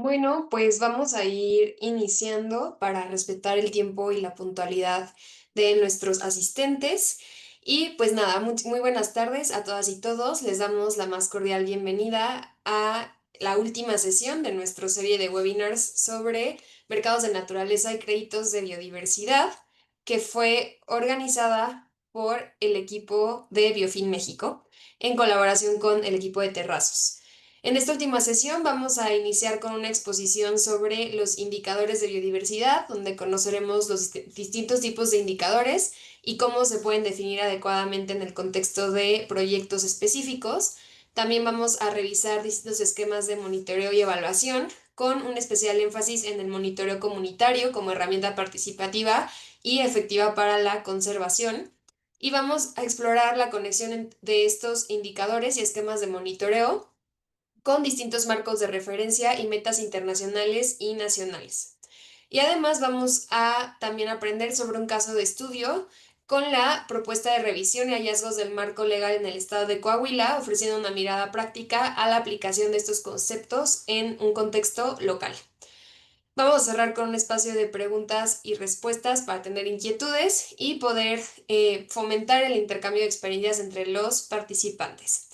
Bueno, pues vamos a ir iniciando para respetar el tiempo y la puntualidad de nuestros asistentes. Y pues nada, muy buenas tardes a todas y todos. Les damos la más cordial bienvenida a la última sesión de nuestra serie de webinars sobre mercados de naturaleza y créditos de biodiversidad, que fue organizada por el equipo de Biofin México en colaboración con el equipo de Terrazos. En esta última sesión vamos a iniciar con una exposición sobre los indicadores de biodiversidad, donde conoceremos los distintos tipos de indicadores y cómo se pueden definir adecuadamente en el contexto de proyectos específicos. También vamos a revisar distintos esquemas de monitoreo y evaluación, con un especial énfasis en el monitoreo comunitario como herramienta participativa y efectiva para la conservación. Y vamos a explorar la conexión de estos indicadores y esquemas de monitoreo con distintos marcos de referencia y metas internacionales y nacionales. Y además vamos a también aprender sobre un caso de estudio con la propuesta de revisión y hallazgos del marco legal en el estado de Coahuila, ofreciendo una mirada práctica a la aplicación de estos conceptos en un contexto local. Vamos a cerrar con un espacio de preguntas y respuestas para tener inquietudes y poder fomentar el intercambio de experiencias entre los participantes.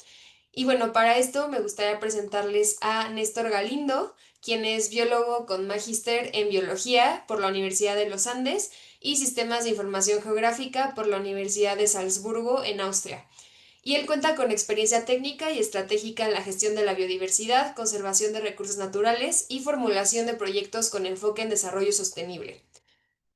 Y bueno, para esto me gustaría presentarles a Néstor Galindo, quien es biólogo con magíster en biología por la Universidad de los Andes y sistemas de información geográfica por la Universidad de Salzburgo en Austria. Y él cuenta con experiencia técnica y estratégica en la gestión de la biodiversidad, conservación de recursos naturales y formulación de proyectos con enfoque en desarrollo sostenible.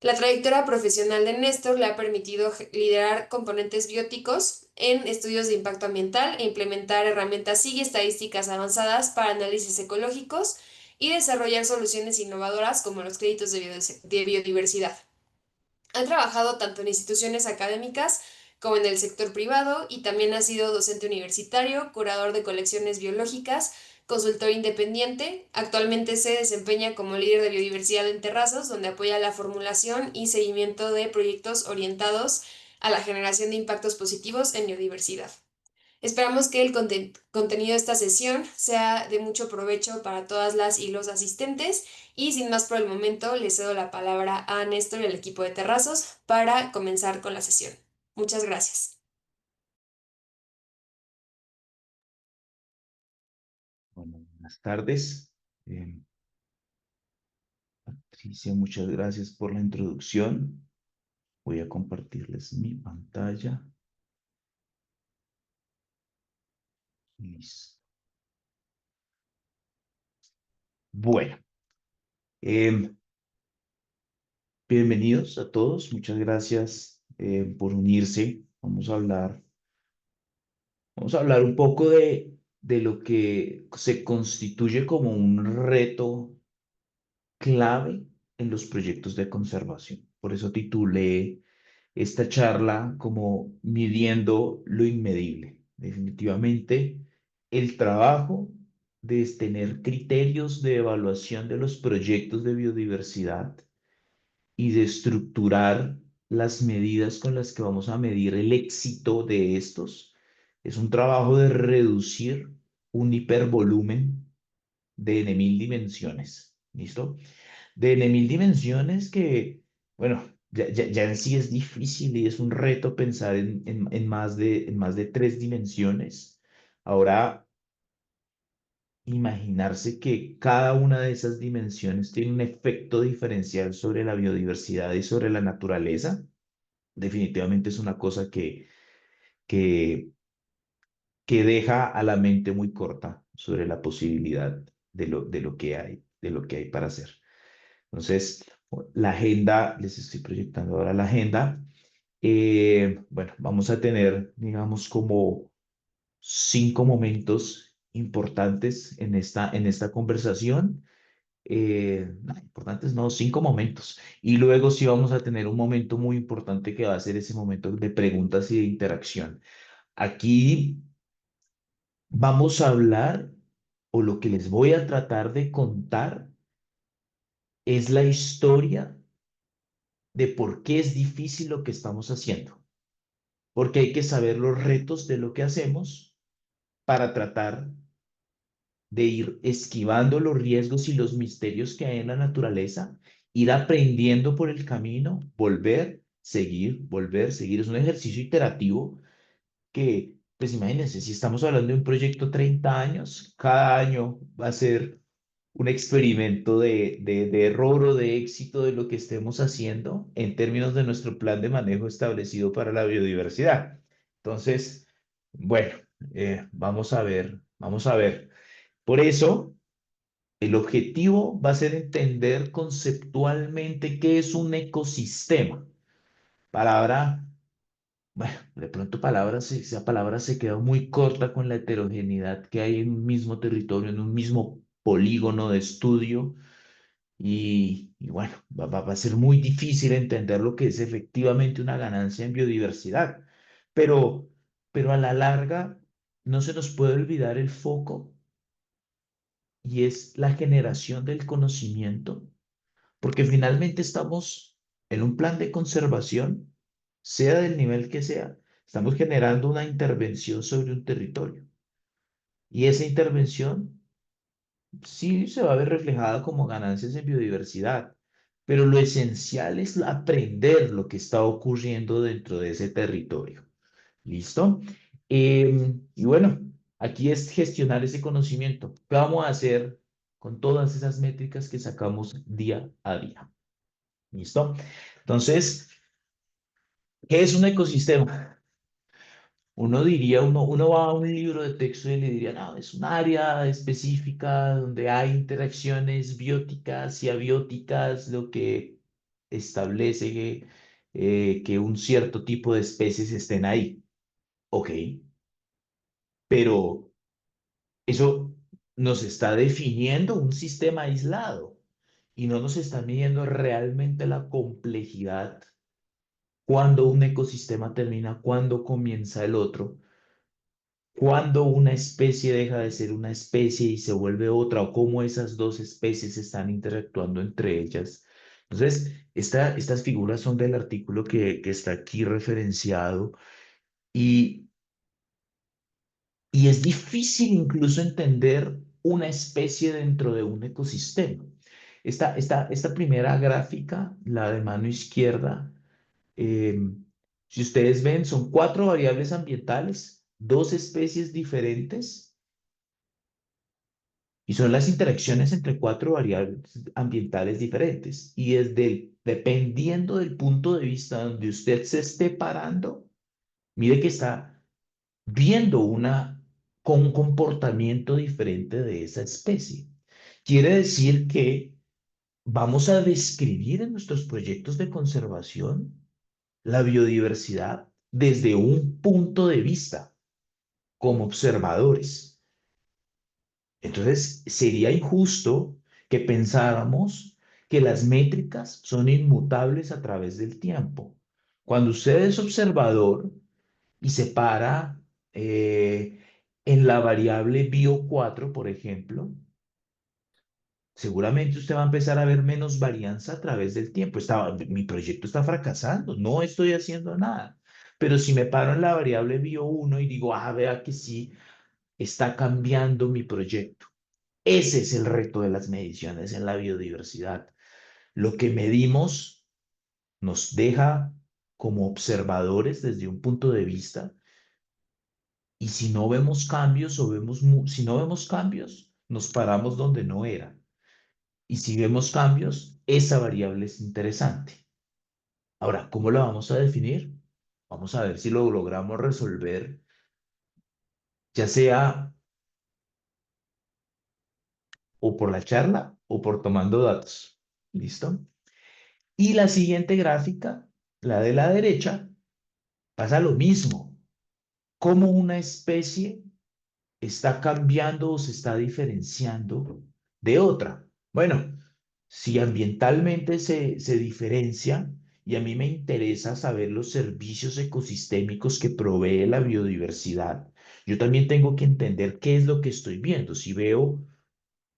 La trayectoria profesional de Néstor le ha permitido liderar componentes bióticos en estudios de impacto ambiental e implementar herramientas y estadísticas avanzadas para análisis ecológicos y desarrollar soluciones innovadoras como los créditos de biodiversidad. Ha trabajado tanto en instituciones académicas como en el sector privado y también ha sido docente universitario, curador de colecciones biológicas, consultor independiente. Actualmente se desempeña como líder de biodiversidad en Terrazos, donde apoya la formulación y seguimiento de proyectos orientados a la generación de impactos positivos en biodiversidad. Esperamos que el contenido de esta sesión sea de mucho provecho para todas las y los asistentes y sin más por el momento le cedo la palabra a Néstor y al equipo de Terrazos para comenzar con la sesión. Muchas gracias. Bueno, buenas tardes. Eh, Patricia, muchas gracias por la introducción. Voy a compartirles mi pantalla. Listo. Bueno, em, bienvenidos a todos. Muchas gracias por unirse. Vamos a hablar un poco de lo que se constituye como un reto clave en los proyectos de conservación. Por eso titulé esta charla como midiendo lo inmedible. Definitivamente, el trabajo de tener criterios de evaluación de los proyectos de biodiversidad y de estructurar las medidas con las que vamos a medir el éxito de estos es un trabajo de reducir un hipervolumen de N.000 dimensiones. ¿Listo? De N.000 dimensiones que, bueno, ya en sí es difícil y es un reto pensar en más de 3 dimensiones. Ahora, imaginarse que cada una de esas dimensiones tiene un efecto diferencial sobre la biodiversidad y sobre la naturaleza, definitivamente es una cosa que, que deja a la mente muy corta sobre la posibilidad de lo que hay para hacer. Entonces, la agenda, les estoy proyectando ahora la agenda. Bueno, vamos a tener, digamos, como 5 momentos importantes en esta conversación. No, importantes no, 5 momentos. Y luego sí vamos a tener un momento muy importante que va a ser ese momento de preguntas y de interacción. Aquí vamos a hablar, o lo que les voy a tratar de contar, es la historia de por qué es difícil lo que estamos haciendo. Porque hay que saber los retos de lo que hacemos para tratar de ir esquivando los riesgos y los misterios que hay en la naturaleza, ir aprendiendo por el camino, volver, seguir. Es un ejercicio iterativo que, pues imagínense, si estamos hablando de un proyecto 30 años, cada año va a ser un experimento de error o de éxito de lo que estemos haciendo en términos de nuestro plan de manejo establecido para la biodiversidad. Entonces, bueno, vamos a ver, vamos a ver. Por eso, el objetivo va a ser entender conceptualmente qué es un ecosistema. Palabra, bueno, de pronto esa palabra se queda muy corta con la heterogeneidad que hay en un mismo territorio, en un mismo polígono de estudio. Y bueno, va a ser muy difícil entender lo que es efectivamente una ganancia en biodiversidad. Pero, pero a la larga, no se nos puede olvidar el foco y es la generación del conocimiento, porque finalmente estamos en un plan de conservación, sea del nivel que sea, estamos generando una intervención sobre un territorio. Y esa intervención sí se va a ver reflejada como ganancias en biodiversidad, pero lo esencial es aprender lo que está ocurriendo dentro de ese territorio. ¿Listo? Y bueno, aquí es gestionar ese conocimiento. ¿Qué vamos a hacer con todas esas métricas que sacamos día a día? ¿Listo? Entonces, ¿qué es un ecosistema? Uno diría, uno va a un libro de texto y le diría, no, es un área específica donde hay interacciones bióticas y abióticas, lo que establece que un cierto tipo de especies estén ahí. Ok, pero eso nos está definiendo un sistema aislado y no nos está midiendo realmente la complejidad cuando un ecosistema termina, cuando comienza el otro, cuando una especie deja de ser una especie y se vuelve otra, o cómo esas dos especies están interactuando entre ellas. Entonces, estas figuras son del artículo que está aquí referenciado y, y es difícil incluso entender una especie dentro de un ecosistema. Esta primera gráfica, la de mano izquierda, eh, si ustedes ven, son cuatro variables ambientales, dos especies diferentes, y son las interacciones entre cuatro variables ambientales diferentes. Y dependiendo del punto de vista donde usted se esté parando, mire que está viendo con un comportamiento diferente de esa especie. Quiere decir que vamos a describir en nuestros proyectos de conservación la biodiversidad desde un punto de vista como observadores. Entonces, sería injusto que pensáramos que las métricas son inmutables a través del tiempo. Cuando usted es observador y se para en la variable bio 4, por ejemplo, seguramente usted va a empezar a ver menos varianza a través del tiempo. Mi proyecto está fracasando, no estoy haciendo nada. Pero si me paro en la variable bio 1 y digo, vea que sí, está cambiando mi proyecto. Ese es el reto de las mediciones en la biodiversidad. Lo que medimos nos deja como observadores desde un punto de vista y si no vemos cambios si no vemos cambios, nos paramos donde no era. Y si vemos cambios, esa variable es interesante. Ahora, ¿cómo la vamos a definir? Vamos a ver si lo logramos resolver, ya sea o por la charla o por tomando datos. ¿Listo? Y la siguiente gráfica, la de la derecha, pasa lo mismo. ¿Cómo una especie está cambiando o se está diferenciando de otra? Bueno, si ambientalmente se diferencia y a mí me interesa saber los servicios ecosistémicos que provee la biodiversidad, yo también tengo que entender qué es lo que estoy viendo. Si veo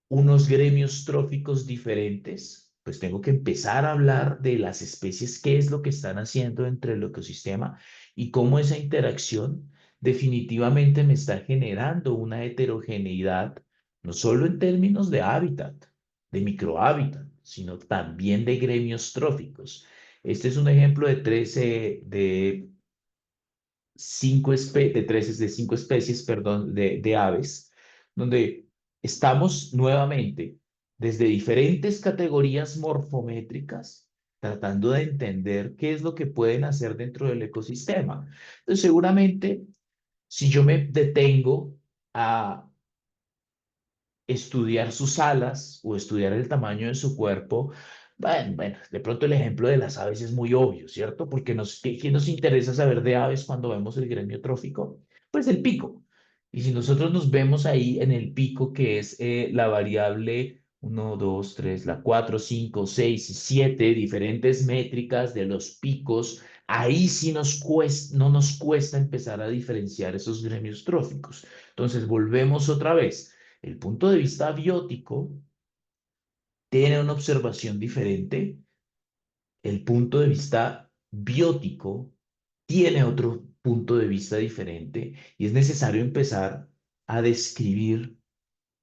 unos gremios tróficos diferentes, pues tengo que empezar a hablar de las especies, qué es lo que están haciendo entre el ecosistema y cómo esa interacción definitivamente me está generando una heterogeneidad no solo en términos de hábitat, de microhábitat, sino también de gremios tróficos. Este es un ejemplo de 13, de 5 especies, perdón, de aves, donde estamos nuevamente desde diferentes categorías morfométricas tratando de entender qué es lo que pueden hacer dentro del ecosistema. Entonces, seguramente, si yo me detengo a estudiar sus alas o estudiar el tamaño de su cuerpo, bueno, de pronto el ejemplo de las aves es muy obvio, ¿cierto? Porque ¿qué nos interesa saber de aves cuando vemos el gremio trófico? Pues el pico. Y si nosotros nos vemos ahí en el pico, que es la variable 1, 2, 3, la 4, 5, 6 y 7 diferentes métricas de los picos, ahí sí no nos cuesta empezar a diferenciar esos gremios tróficos. Entonces, volvemos otra vez. El punto de vista biótico tiene una observación diferente. El punto de vista biótico tiene otro punto de vista diferente y es necesario empezar a describir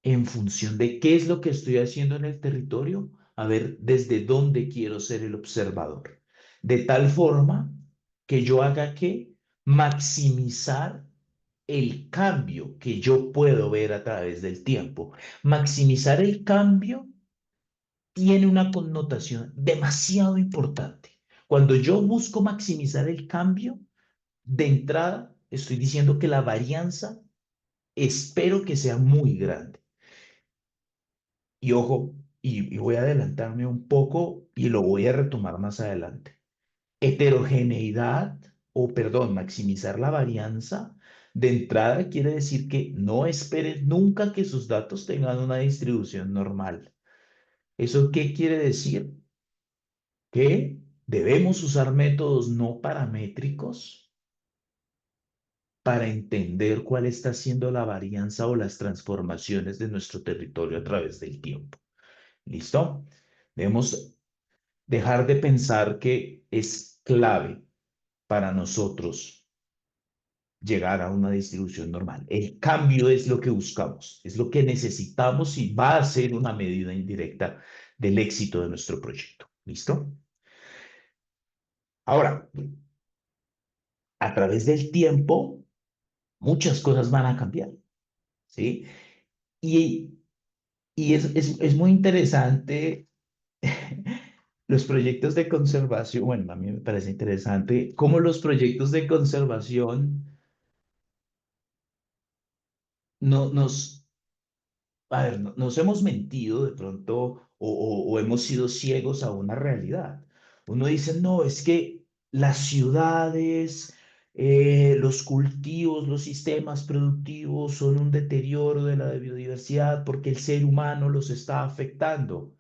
en función de qué es lo que estoy haciendo en el territorio, a ver desde dónde quiero ser el observador. De tal forma que yo haga que maximizar el cambio que yo puedo ver a través del tiempo. Maximizar el cambio tiene una connotación demasiado importante. Cuando yo busco maximizar el cambio, de entrada estoy diciendo que la varianza espero que sea muy grande. Y ojo, y voy a adelantarme un poco y lo voy a retomar más adelante. Heterogeneidad, o perdón, maximizar la varianza, de entrada quiere decir que no esperes nunca que sus datos tengan una distribución normal. ¿Eso qué quiere decir? Que debemos usar métodos no paramétricos para entender cuál está siendo la varianza o las transformaciones de nuestro territorio a través del tiempo. ¿Listo? Debemos dejar de pensar que es clave para nosotros llegar a una distribución normal. El cambio es lo que buscamos, es lo que necesitamos y va a ser una medida indirecta del éxito de nuestro proyecto. ¿Listo? Ahora, a través del tiempo, muchas cosas van a cambiar, ¿sí? Y, es muy interesante los proyectos de conservación, bueno, a mí me parece interesante cómo los proyectos de conservación nos a ver, nos hemos mentido de pronto o hemos sido ciegos a una realidad. Uno dice, no, es que las ciudades, los cultivos, los sistemas productivos son un deterioro de la biodiversidad porque el ser humano los está afectando.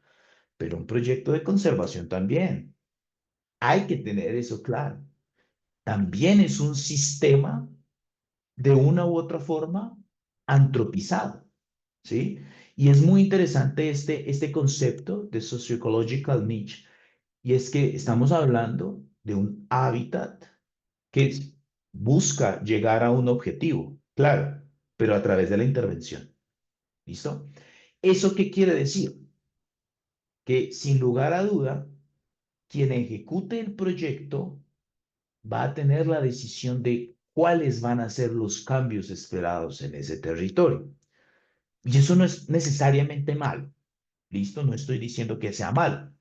Pero un proyecto de conservación también. Hay que tener eso claro. También es un sistema de una u otra forma antropizado. ¿Sí? Y es muy interesante este concepto de socioecological niche, y es que estamos hablando de un hábitat que busca llegar a un objetivo, claro, pero a través de la intervención. ¿Listo? ¿Eso qué quiere decir? Que sin lugar a duda, quien ejecute el proyecto va a tener la decisión de cuáles van a ser los cambios esperados en ese territorio. Y eso no es necesariamente malo. Listo, no estoy diciendo que sea malo.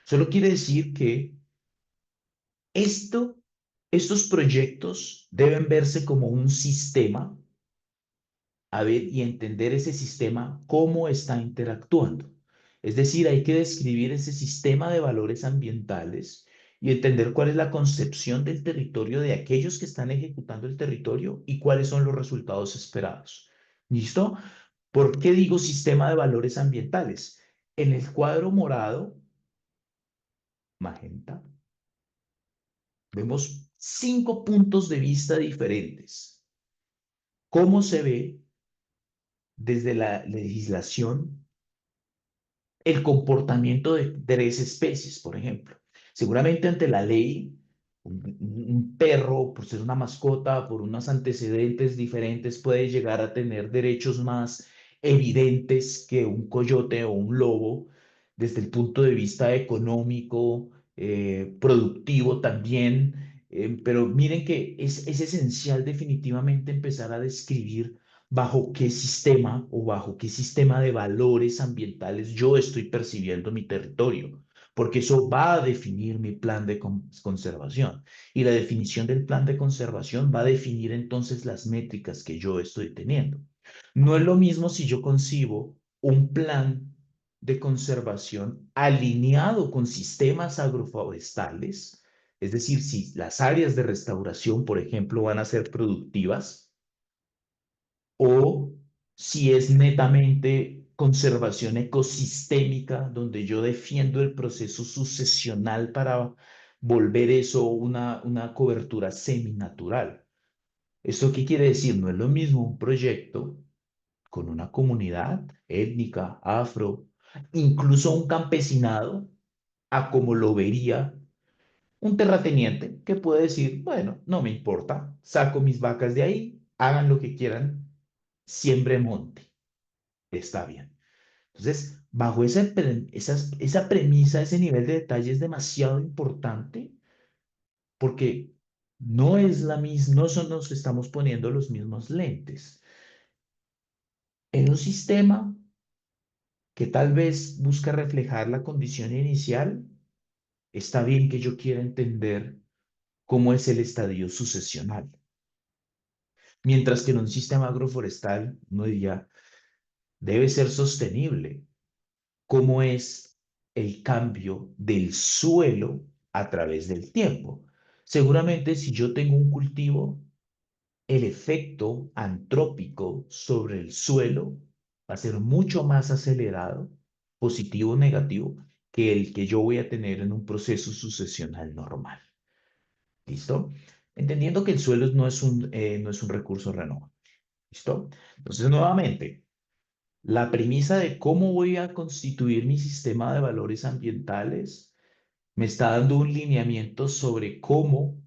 Solo quiere decir que esto, estos proyectos deben verse como un sistema, a ver, y entender ese sistema, cómo está interactuando. Es decir, hay que describir ese sistema de valores ambientales y entender cuál es la concepción del territorio de aquellos que están ejecutando el territorio y cuáles son los resultados esperados. ¿Listo? ¿Por qué digo sistema de valores ambientales? En el cuadro morado, magenta, vemos 5 puntos de vista diferentes. ¿Cómo se ve desde la legislación el comportamiento de 3 especies, por ejemplo? Seguramente ante la ley, un perro, por ser una mascota, por unos antecedentes diferentes, puede llegar a tener derechos más evidentes que un coyote o un lobo desde el punto de vista económico, productivo también. Pero miren que es esencial definitivamente empezar a describir bajo qué sistema o bajo qué sistema de valores ambientales yo estoy percibiendo mi territorio, porque eso va a definir mi plan de conservación. Y la definición del plan de conservación va a definir entonces las métricas que yo estoy teniendo. No es lo mismo si yo concibo un plan de conservación alineado con sistemas agroforestales, es decir, si las áreas de restauración, por ejemplo, van a ser productivas, o si es netamente conservación ecosistémica, donde yo defiendo el proceso sucesional para volver eso una cobertura seminatural. ¿Esto qué quiere decir? No es lo mismo un proyecto con una comunidad étnica, afro, incluso un campesinado, a como lo vería un terrateniente que puede decir, bueno, no me importa, saco mis vacas de ahí, hagan lo que quieran, siembre monte, está bien. Entonces, bajo esa premisa, ese nivel de detalle es demasiado importante porque no es la misma, no son, nos estamos poniendo los mismos lentes. En un sistema que tal vez busca reflejar la condición inicial, está bien que yo quiera entender cómo es el estadio sucesional. Mientras que en un sistema agroforestal, uno diría, debe ser sostenible. ¿Cómo es el cambio del suelo a través del tiempo? Seguramente si yo tengo un cultivo, el efecto antrópico sobre el suelo va a ser mucho más acelerado, positivo o negativo, que el que yo voy a tener en un proceso sucesional normal. ¿Listo? Entendiendo que el suelo no es un recurso renovable. ¿Listo? Entonces, nuevamente, la premisa de cómo voy a constituir mi sistema de valores ambientales me está dando un lineamiento sobre cómo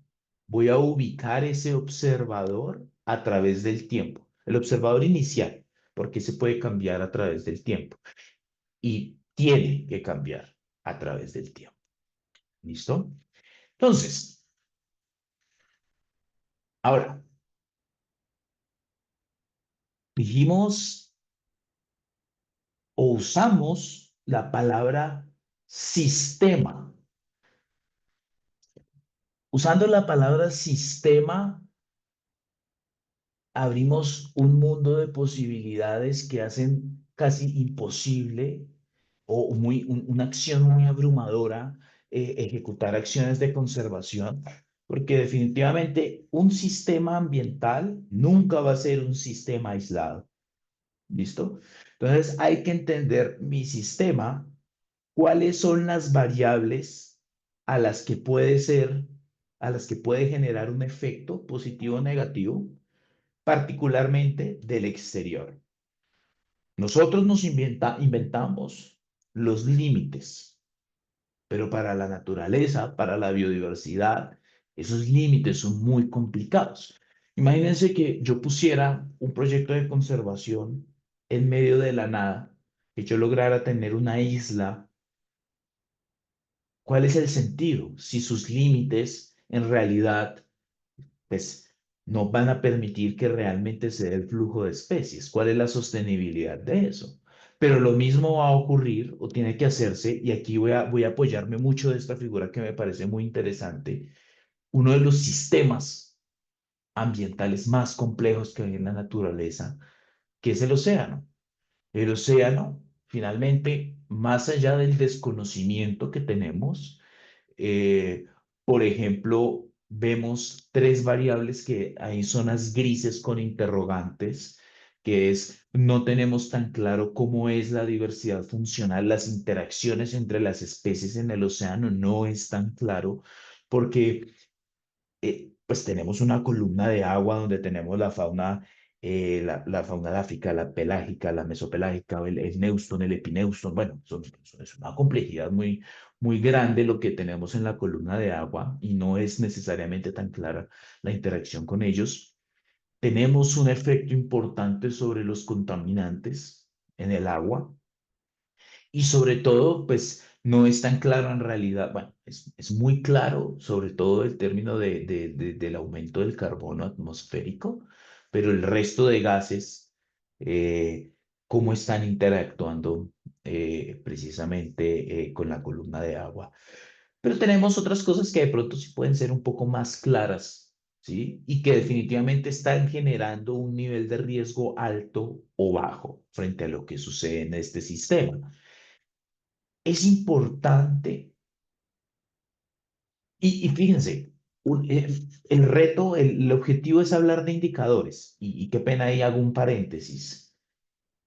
voy a ubicar ese observador a través del tiempo. El observador inicial, porque se puede cambiar a través del tiempo y tiene que cambiar a través del tiempo. ¿Listo? Entonces, ahora, dijimos o usamos la palabra sistema. Usando la palabra sistema, abrimos un mundo de posibilidades que hacen casi imposible o una acción muy abrumadora, ejecutar acciones de conservación, porque definitivamente un sistema ambiental nunca va a ser un sistema aislado. ¿Listo? Entonces hay que entender mi sistema, cuáles son las variables a las que puede ser, a las que puede generar un efecto positivo o negativo, particularmente del exterior. Nosotros inventamos los límites, pero para la naturaleza, para la biodiversidad, esos límites son muy complicados. Imagínense que yo pusiera un proyecto de conservación en medio de la nada, que yo lograra tener una isla. ¿Cuál es el sentido si sus límites en realidad pues no van a permitir que realmente se dé el flujo de especies? ¿Cuál es la sostenibilidad de eso? Pero lo mismo va a ocurrir o tiene que hacerse, y aquí voy a apoyarme mucho de esta figura que me parece muy interesante, uno de los sistemas ambientales más complejos que hay en la naturaleza, que es el océano. El océano, finalmente, más allá del desconocimiento que tenemos, eh, por ejemplo, vemos tres variables que hay zonas grises con interrogantes, que es no tenemos tan claro cómo es la diversidad funcional, las interacciones entre las especies en el océano no es tan claro, porque pues tenemos una columna de agua donde tenemos la fauna, la fauna de África, la pelágica, la mesopelágica, el Neuston, el epineuston. Bueno, es una complejidad muy grande lo que tenemos en la columna de agua y no es necesariamente tan clara la interacción con ellos. Tenemos un efecto importante sobre los contaminantes. en el agua y sobre todo, pues no es tan claro en realidad, bueno, es muy claro sobre todo el término del aumento del carbono atmosférico, pero el resto de gases, eh, cómo están interactuando precisamente con la columna de agua. Pero tenemos otras cosas que de pronto sí pueden ser un poco más claras, ¿sí? Y que definitivamente están generando un nivel de riesgo alto o bajo frente a lo que sucede en este sistema. Es importante, y fíjense, el reto, el objetivo es hablar de indicadores, y qué pena ahí hago un paréntesis,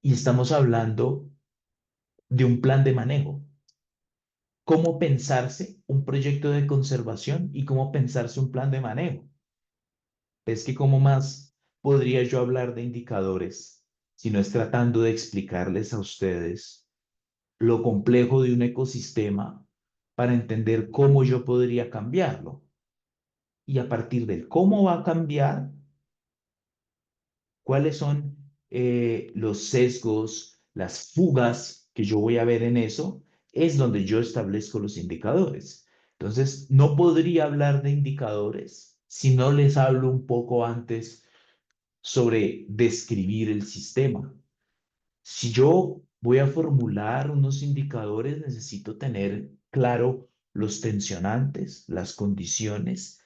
y estamos hablando de un plan de manejo. ¿Cómo pensarse un proyecto de conservación y cómo pensarse un plan de manejo? Es que cómo más podría yo hablar de indicadores si no es tratando de explicarles a ustedes lo complejo de un ecosistema para entender cómo yo podría cambiarlo. Y a partir del cómo va a cambiar, cuáles son los sesgos, las fugas que yo voy a ver en eso, es donde yo establezco los indicadores. Entonces, no podría hablar de indicadores si no les hablo un poco antes sobre describir el sistema. Si yo voy a formular unos indicadores, necesito tener claro los tensionantes, las condiciones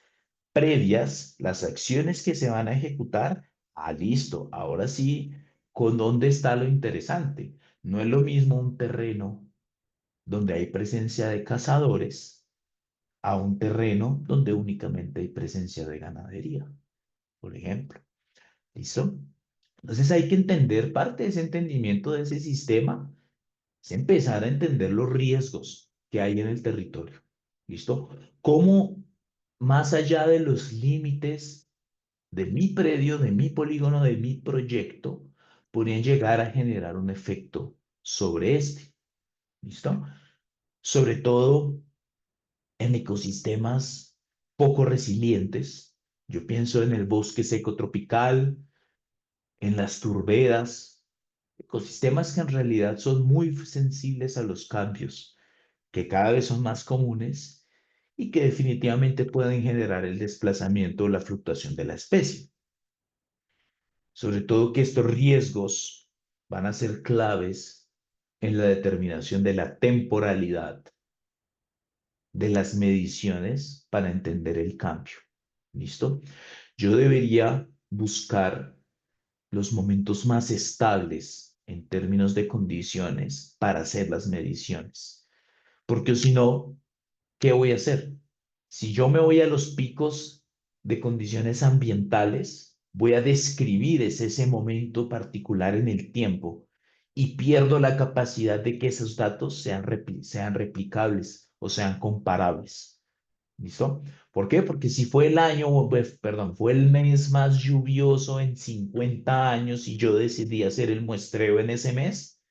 previas, las acciones que se van a ejecutar. Ah, listo, ahora sí, ¿con dónde está lo interesante? No es lo mismo un terreno donde hay presencia de cazadores a un terreno donde únicamente hay presencia de ganadería, por ejemplo. ¿Listo? Entonces hay que entender parte de ese entendimiento de ese sistema, es empezar a entender los riesgos que hay en el territorio. ¿Listo? Cómo más allá de los límites de mi predio, de mi polígono, de mi proyecto, podrían llegar a generar un efecto sobre este. ¿Listo? Sobre todo en ecosistemas poco resilientes. Yo pienso en el bosque seco tropical, en las turberas, ecosistemas que en realidad son muy sensibles a los cambios, que cada vez son más comunes y que definitivamente pueden generar el desplazamiento o la fluctuación de la especie. Sobre todo que estos riesgos van a ser claves en la determinación de la temporalidad de las mediciones para entender el cambio. ¿Listo? Yo debería buscar los momentos más estables en términos de condiciones para hacer las mediciones. Porque si no, ¿qué voy a hacer? Si yo me voy a los picos de condiciones ambientales, voy a describir ese momento particular en el tiempo y pierdo la capacidad de que esos datos sean replicables o sean comparables. ¿Listo? ¿Por qué? Porque si fue el año, pues, perdón, fue el mes más lluvioso en 50 años y yo decidí hacer el muestreo en ese mes,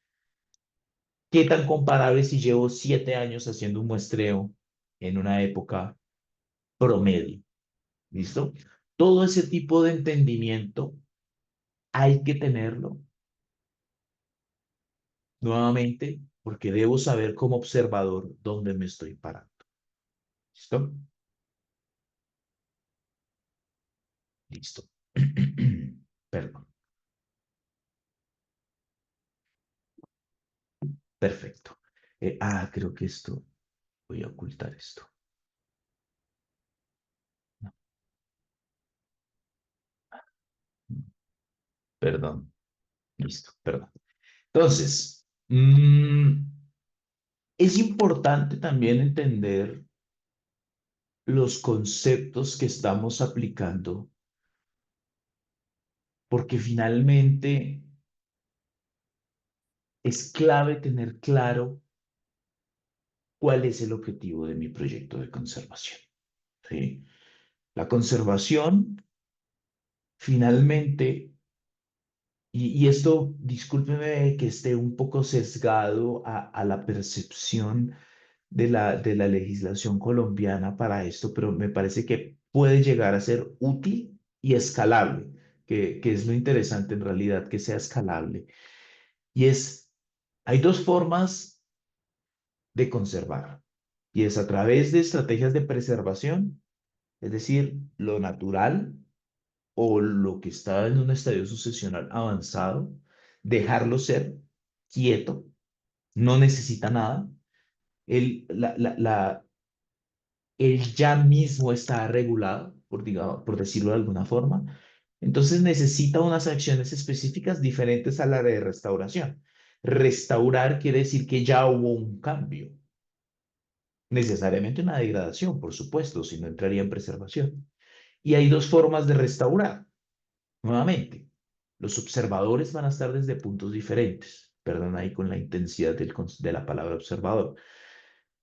¿qué tan comparable si llevo 7 años haciendo un muestreo en una época promedio? ¿Listo? Todo ese tipo de entendimiento hay que tenerlo nuevamente porque debo saber como observador dónde me estoy parando. ¿Listo? Listo. Perdón. Perfecto. Creo que esto, voy a ocultar esto. No, perdón. Listo, perdón. Entonces, es importante también entender los conceptos que estamos aplicando, porque finalmente es clave tener claro cuál es el objetivo de mi proyecto de conservación. ¿Sí? La conservación, finalmente, y esto, discúlpeme que esté un poco sesgado a la percepción de la legislación colombiana para esto, pero me parece que puede llegar a ser útil y escalable, que es lo interesante en realidad, que sea escalable. Y hay dos formas de conservar. Y es a través de estrategias de preservación, es decir, lo natural o lo que está en un estadio sucesional avanzado, dejarlo ser quieto, no necesita nada. Él ya mismo está regulado, por decirlo de alguna forma. Entonces necesita unas acciones específicas diferentes a la de restauración. Restaurar quiere decir que ya hubo un cambio, necesariamente una degradación, por supuesto, si no entraría en preservación. Y hay dos formas de restaurar. Nuevamente, los observadores van a estar desde puntos diferentes. Perdón ahí con la intensidad de la palabra observador.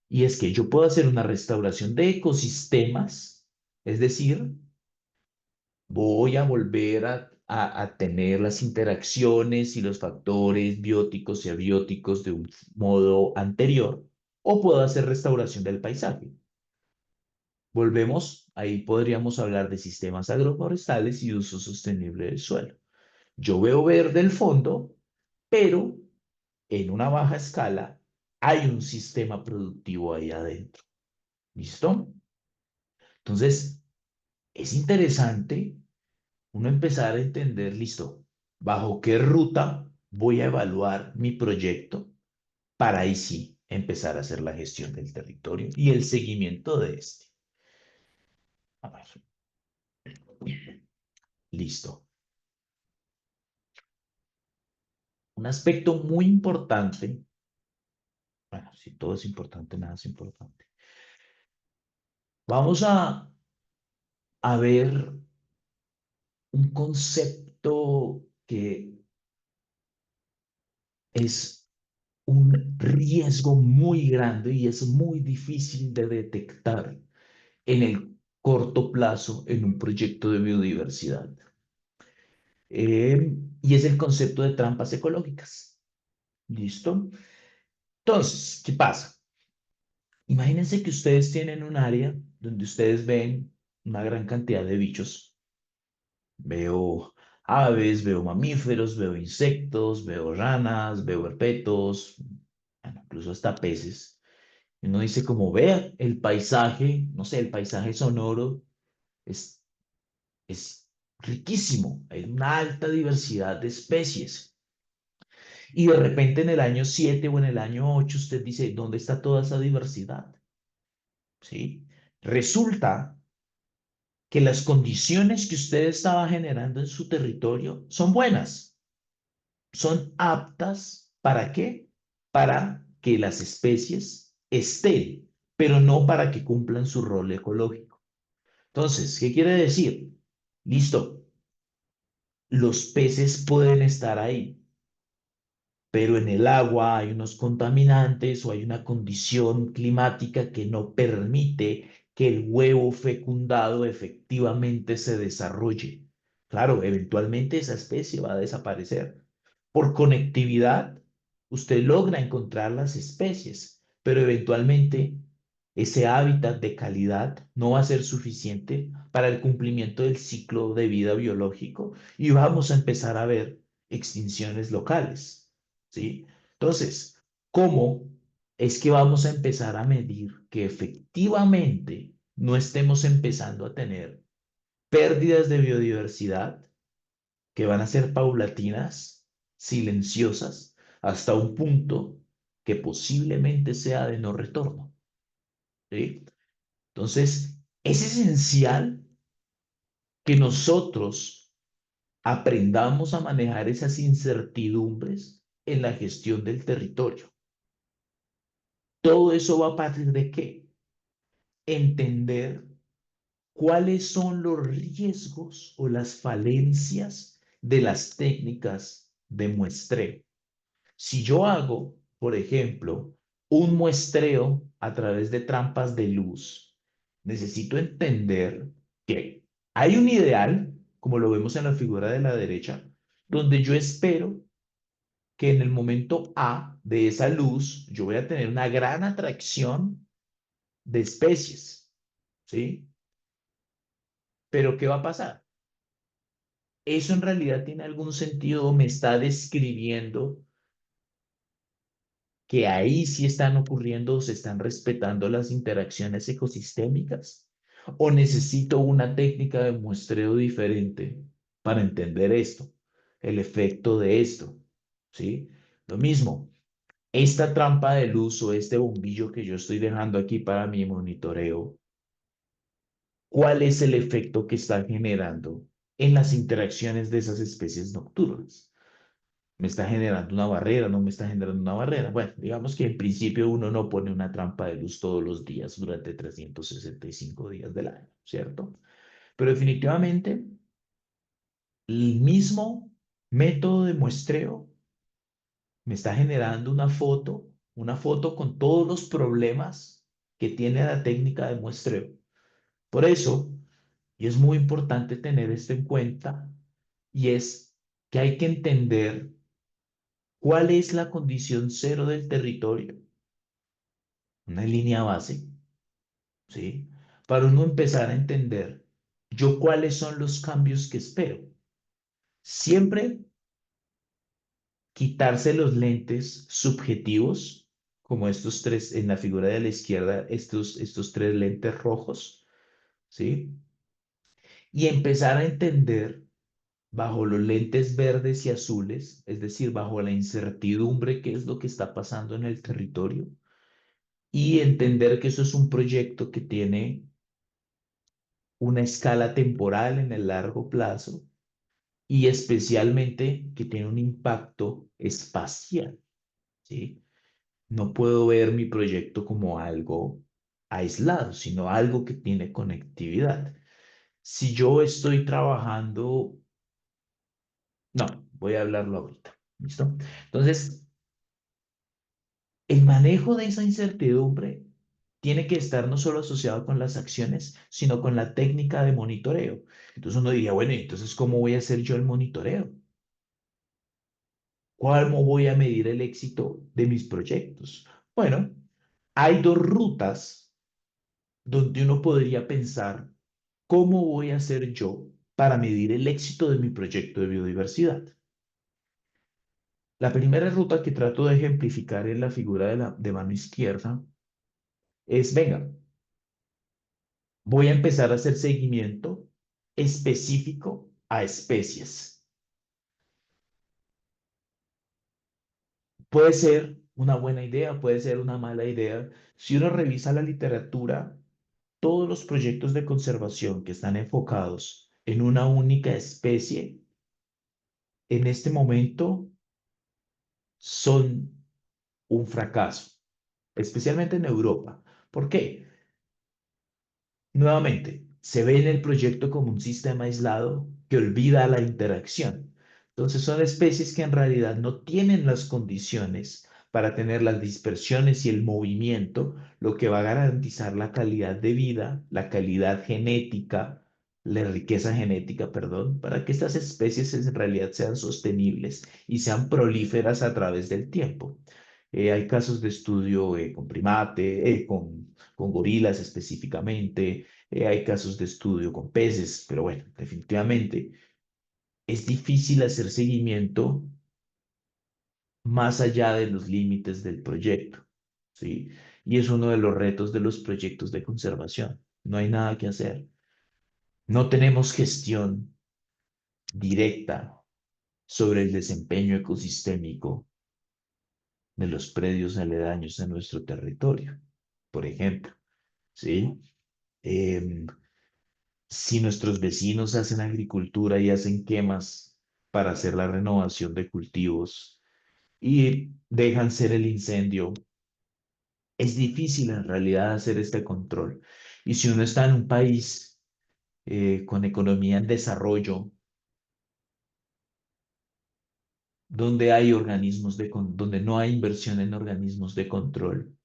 Y es que yo puedo hacer una restauración de ecosistemas, es decir, voy a volver a tener las interacciones y los factores bióticos y abióticos de un modo anterior, o puedo hacer restauración del paisaje. Volvemos, ahí podríamos hablar de sistemas agroforestales y uso sostenible del suelo. Yo veo verde el fondo, pero en una baja escala hay un sistema productivo ahí adentro. ¿Listo? Entonces, es interesante uno empezar a entender, listo, bajo qué ruta voy a evaluar mi proyecto para ahí sí empezar a hacer la gestión del territorio y el seguimiento de este. A ver, listo. Un aspecto muy importante, bueno, si todo es importante, nada es importante. Vamos a ver un concepto que es un riesgo muy grande y es muy difícil de detectar en el corto plazo en un proyecto de biodiversidad. Y es el concepto de trampas ecológicas. ¿Listo? Entonces, ¿qué pasa? Imagínense que ustedes tienen un área donde ustedes ven una gran cantidad de bichos. Veo aves, veo mamíferos, veo insectos, veo ranas, veo herpetos, bueno, incluso hasta peces. Y uno dice como, vea, el paisaje, no sé, el paisaje sonoro es, es riquísimo, hay una alta diversidad de especies. Y de repente en el año 7 o en el año 8 usted dice, ¿dónde está toda esa diversidad? ¿Sí? Resulta que las condiciones que usted estaba generando en su territorio son buenas, son aptas, ¿para qué? Para que las especies estén, pero no para que cumplan su rol ecológico. Entonces, ¿qué quiere decir? Listo, los peces pueden estar ahí, pero en el agua hay unos contaminantes o hay una condición climática que no permite que el huevo fecundado efectivamente se desarrolle. Claro, eventualmente esa especie va a desaparecer. Por conectividad, usted logra encontrar las especies, pero eventualmente ese hábitat de calidad no va a ser suficiente para el cumplimiento del ciclo de vida biológico y vamos a empezar a ver extinciones locales. ¿Sí? Entonces, ¿cómo es que vamos a empezar a medir que efectivamente no estemos empezando a tener pérdidas de biodiversidad que van a ser paulatinas, silenciosas, hasta un punto que posiblemente sea de no retorno? ¿Sí? Entonces, es esencial que nosotros aprendamos a manejar esas incertidumbres en la gestión del territorio. Todo eso va a partir de qué? Entender cuáles son los riesgos o las falencias de las técnicas de muestreo. Si yo hago, por ejemplo, un muestreo a través de trampas de luz, necesito entender que hay un ideal, como lo vemos en la figura de la derecha, donde yo espero que en el momento A de esa luz yo voy a tener una gran atracción de especies, ¿sí? Pero ¿qué va a pasar? ¿Eso en realidad tiene algún sentido o me está describiendo que ahí sí están ocurriendo o se están respetando las interacciones ecosistémicas? ¿O necesito una técnica de muestreo diferente para entender esto, el efecto de esto? ¿Sí? Lo mismo, esta trampa de luz o este bombillo que yo estoy dejando aquí para mi monitoreo, ¿cuál es el efecto que está generando en las interacciones de esas especies nocturnas? ¿Me está generando una barrera? ¿No me está generando una barrera? Bueno, digamos que en principio uno no pone una trampa de luz todos los días durante 365 días del año, ¿cierto? Pero definitivamente el mismo método de muestreo me está generando una foto con todos los problemas que tiene la técnica de muestreo. Por eso, y es muy importante tener esto en cuenta, y es que hay que entender cuál es la condición cero del territorio, una línea base, ¿sí? Para uno empezar a entender yo cuáles son los cambios que espero. Siempre quitarse los lentes subjetivos, como estos tres en la figura de la izquierda, estos tres lentes rojos, ¿sí? Y empezar a entender bajo los lentes verdes y azules, es decir, bajo la incertidumbre, qué es lo que está pasando en el territorio, y entender que eso es un proyecto que tiene una escala temporal en el largo plazo y especialmente que tiene un impacto espacial, ¿sí? No puedo ver mi proyecto como algo aislado, sino algo que tiene conectividad. Si yo estoy trabajando, no, voy a hablarlo ahorita, ¿listo? Entonces, el manejo de esa incertidumbre tiene que estar no solo asociado con las acciones, sino con la técnica de monitoreo. Entonces uno diría, bueno, ¿y entonces cómo voy a hacer yo el monitoreo? ¿Cómo voy a medir el éxito de mis proyectos? Bueno, hay dos rutas donde uno podría pensar cómo voy a hacer yo para medir el éxito de mi proyecto de biodiversidad. La primera ruta que trato de ejemplificar en la figura de mano izquierda es, venga, voy a empezar a hacer seguimiento específico a especies. Puede ser una buena idea, puede ser una mala idea. Si uno revisa la literatura, todos los proyectos de conservación que están enfocados en una única especie, en este momento son un fracaso, especialmente en Europa. ¿Por qué? Nuevamente, se ve en el proyecto como un sistema aislado que olvida la interacción. Entonces son especies que en realidad no tienen las condiciones para tener las dispersiones y el movimiento, lo que va a garantizar la calidad de vida, la calidad genética, la riqueza genética, perdón, para que estas especies en realidad sean sostenibles y sean prolíferas a través del tiempo. Hay casos de estudio con primate, con gorilas específicamente, hay casos de estudio con peces, pero bueno, definitivamente es difícil hacer seguimiento más allá de los límites del proyecto, ¿sí? Y es uno de los retos de los proyectos de conservación. No hay nada que hacer. No tenemos gestión directa sobre el desempeño ecosistémico de los predios aledaños de nuestro territorio, por ejemplo, ¿sí? Em, si nuestros vecinos hacen agricultura y hacen quemas para hacer la renovación de cultivos y dejan ser el incendio, es difícil en realidad hacer este control. Y si uno está en un país con economía en desarrollo, donde hay donde no hay inversión en organismos de control,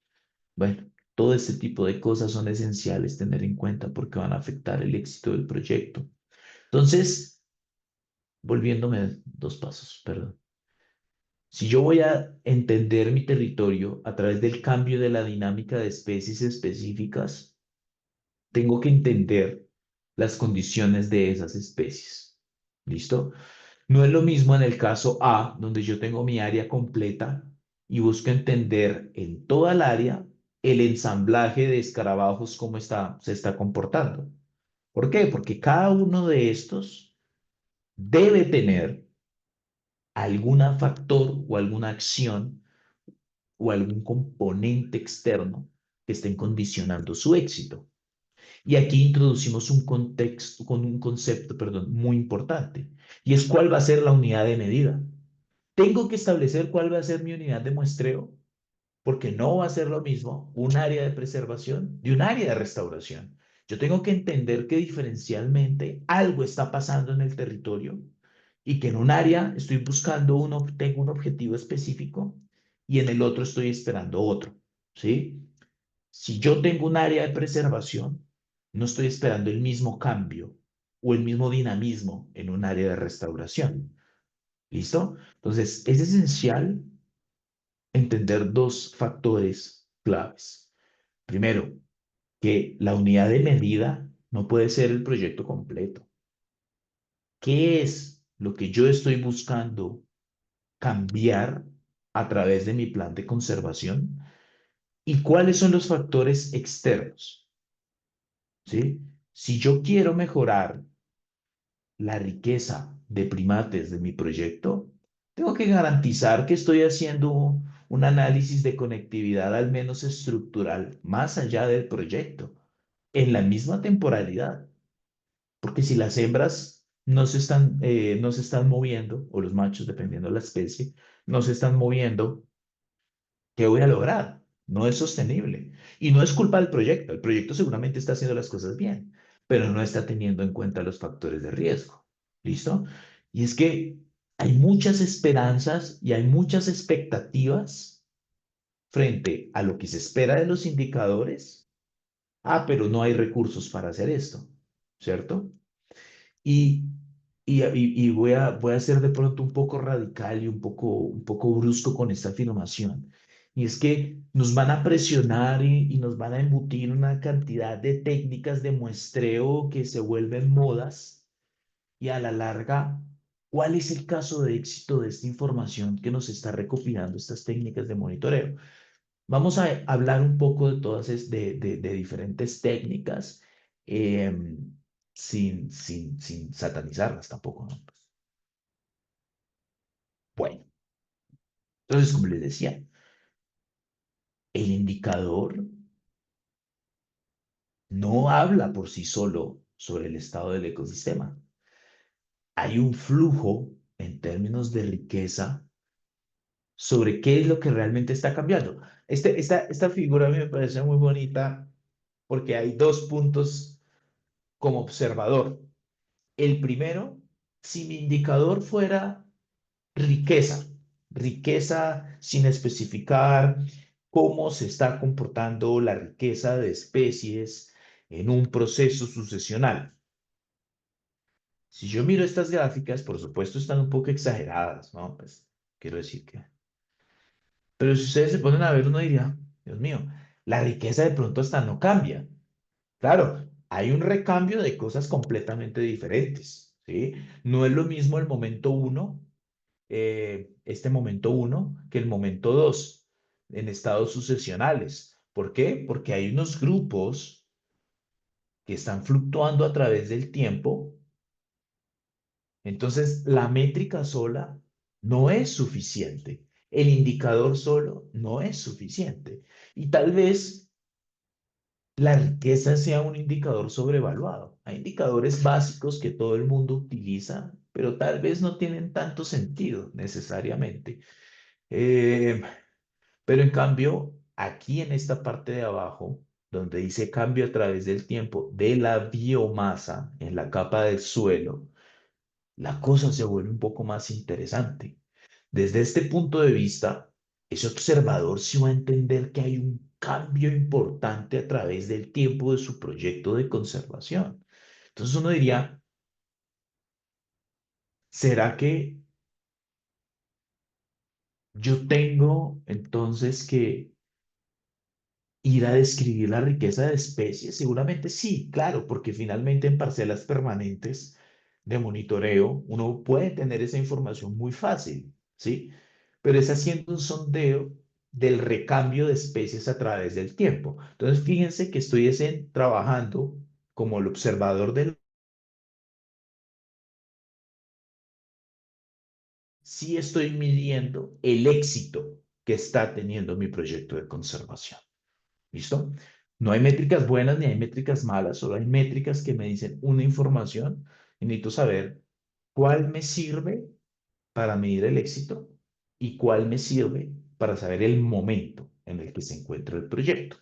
bueno, todo este tipo de cosas son esenciales tener en cuenta porque van a afectar el éxito del proyecto. Entonces, volviéndome dos pasos, perdón. Si yo voy a entender mi territorio a través del cambio de la dinámica de especies específicas, tengo que entender las condiciones de esas especies. ¿Listo? No es lo mismo en el caso A, donde yo tengo mi área completa, y busco entender en toda el área el ensamblaje de escarabajos, cómo se está comportando. ¿Por qué? Porque cada uno de estos debe tener algún factor o alguna acción o algún componente externo que estén condicionando su éxito. Y aquí introducimos un contexto, con un concepto, perdón, muy importante, y es cuál va a ser la unidad de medida. Tengo que establecer cuál va a ser mi unidad de muestreo, porque no va a ser lo mismo un área de preservación de un área de restauración. Yo tengo que entender que diferencialmente algo está pasando en el territorio y que en un área estoy buscando tengo un objetivo específico y en el otro estoy esperando otro, ¿sí? Si yo tengo un área de preservación, no estoy esperando el mismo cambio o el mismo dinamismo en un área de restauración. ¿Listo? Entonces, es esencial entender dos factores claves. Primero, que la unidad de medida no puede ser el proyecto completo. ¿Qué es lo que yo estoy buscando cambiar a través de mi plan de conservación? ¿Y cuáles son los factores externos? ¿Sí? Si yo quiero mejorar la riqueza de primates de mi proyecto, tengo que garantizar que estoy haciendo un análisis de conectividad al menos estructural más allá del proyecto, en la misma temporalidad, porque si las hembras no se están moviendo, o los machos, dependiendo de la especie, no se están moviendo, ¿qué voy a lograr? No es sostenible. Y no es culpa del proyecto. El proyecto seguramente está haciendo las cosas bien, pero no está teniendo en cuenta los factores de riesgo. ¿Listo? Y es que hay muchas esperanzas y hay muchas expectativas frente a lo que se espera de los indicadores. Ah, pero no hay recursos para hacer esto, ¿cierto? Y, voy a ser de pronto un poco radical y un poco brusco con esta afirmación. Y es que nos van a presionar y nos van a embutir una cantidad de técnicas de muestreo que se vuelven modas y a la larga, ¿cuál es el caso de éxito de esta información que nos está recopilando estas técnicas de monitoreo? Vamos a hablar un poco de todas de diferentes técnicas, sin satanizarlas tampoco, ¿no? Bueno, entonces, como les decía, el indicador no habla por sí solo sobre el estado del ecosistema. Hay un flujo en términos de riqueza sobre qué es lo que realmente está cambiando. Esta figura a mí me parece muy bonita porque hay dos puntos como observador. El primero, si mi indicador fuera riqueza, riqueza sin especificar cómo se está comportando la riqueza de especies en un proceso sucesional. Si yo miro estas gráficas, por supuesto están un poco exageradas, ¿no? Pues quiero decir que... Pero si ustedes se ponen a ver, uno diría, Dios mío, la riqueza de pronto hasta no cambia. Claro, hay un recambio de cosas completamente diferentes, ¿sí? No es lo mismo el momento uno, este momento uno, que el momento dos en estados sucesionales. ¿Por qué? Porque hay unos grupos que están fluctuando a través del tiempo. Entonces, la métrica sola no es suficiente. El indicador solo no es suficiente. Y tal vez la riqueza sea un indicador sobrevaluado. Hay indicadores básicos que todo el mundo utiliza, pero tal vez no tienen tanto sentido necesariamente. Eh, pero en cambio, aquí en esta parte de abajo, donde dice cambio a través del tiempo de la biomasa en la capa del suelo, la cosa se vuelve un poco más interesante. Desde este punto de vista, ese observador sí va a entender que hay un cambio importante a través del tiempo de su proyecto de conservación. Entonces uno diría, ¿será que yo tengo entonces que ir a describir la riqueza de especies? Seguramente sí, claro, porque finalmente en parcelas permanentes de monitoreo uno puede tener esa información muy fácil, ¿sí? pero es haciendo un sondeo del recambio de especies a través del tiempo. Entonces, fíjense que estoy trabajando como el observador del... Sí estoy midiendo el éxito que está teniendo mi proyecto de conservación. ¿Listo? No hay métricas buenas ni hay métricas malas, solo hay métricas que me dicen una información y necesito saber cuál me sirve para medir el éxito y cuál me sirve para saber el momento en el que se encuentra el proyecto.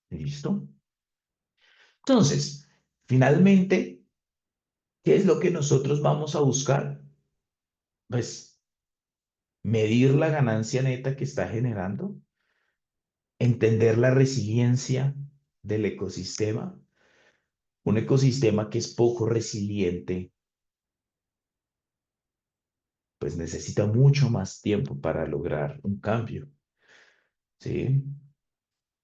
¿Listo? Entonces, finalmente, ¿qué es lo que nosotros vamos a buscar? Pues medir la ganancia neta que está generando, entender la resiliencia del ecosistema. Un ecosistema que es poco resiliente, pues necesita mucho más tiempo para lograr un cambio, ¿sí?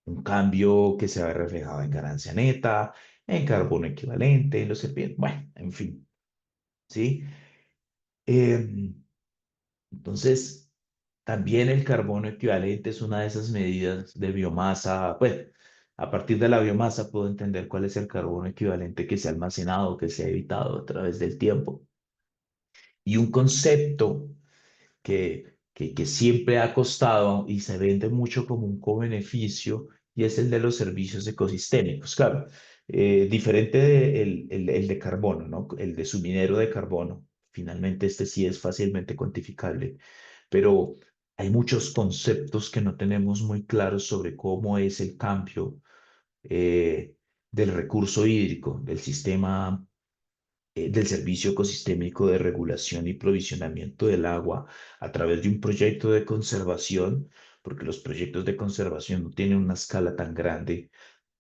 Un cambio que se ve reflejado en ganancia neta, en carbono equivalente, en los serpientes, bueno, en fin, ¿sí? Eh, entonces, también el carbono equivalente es una de esas medidas de biomasa. Pues, a partir de la biomasa puedo entender cuál es el carbono equivalente que se ha almacenado, que se ha evitado a través del tiempo. Y un concepto que siempre ha costado y se vende mucho como un co-beneficio y es el de los servicios ecosistémicos. Claro, diferente el de carbono, ¿no? El de suminero de carbono. Finalmente, este sí es fácilmente cuantificable, pero hay muchos conceptos que no tenemos muy claros sobre cómo es el cambio eh, del recurso hídrico, del sistema del Servicio Ecosistémico de Regulación y Provisionamiento del Agua a través de un proyecto de conservación, porque los proyectos de conservación no tienen una escala tan grande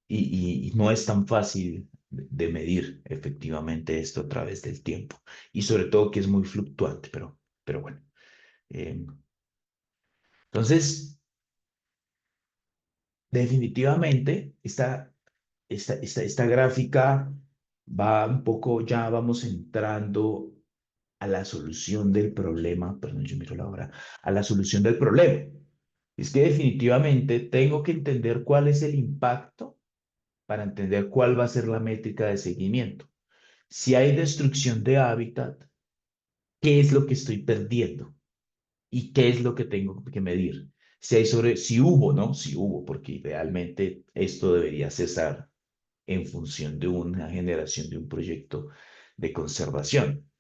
y no es tan fácil de medir efectivamente esto a través del tiempo. Y sobre todo que es muy fluctuante, pero bueno. Eh, entonces, definitivamente, esta gráfica va un poco, ya vamos entrando a la solución del problema, perdón, yo miro la hora, a la solución del problema. Es que definitivamente tengo que entender cuál es el impacto para entender cuál va a ser la métrica de seguimiento. Si hay destrucción de hábitat, ¿qué es lo que estoy perdiendo? ¿Y qué es lo que tengo que medir? Si hubo, ¿no? Si hubo, porque idealmente esto debería cesar en función de una generación de un proyecto de conservación.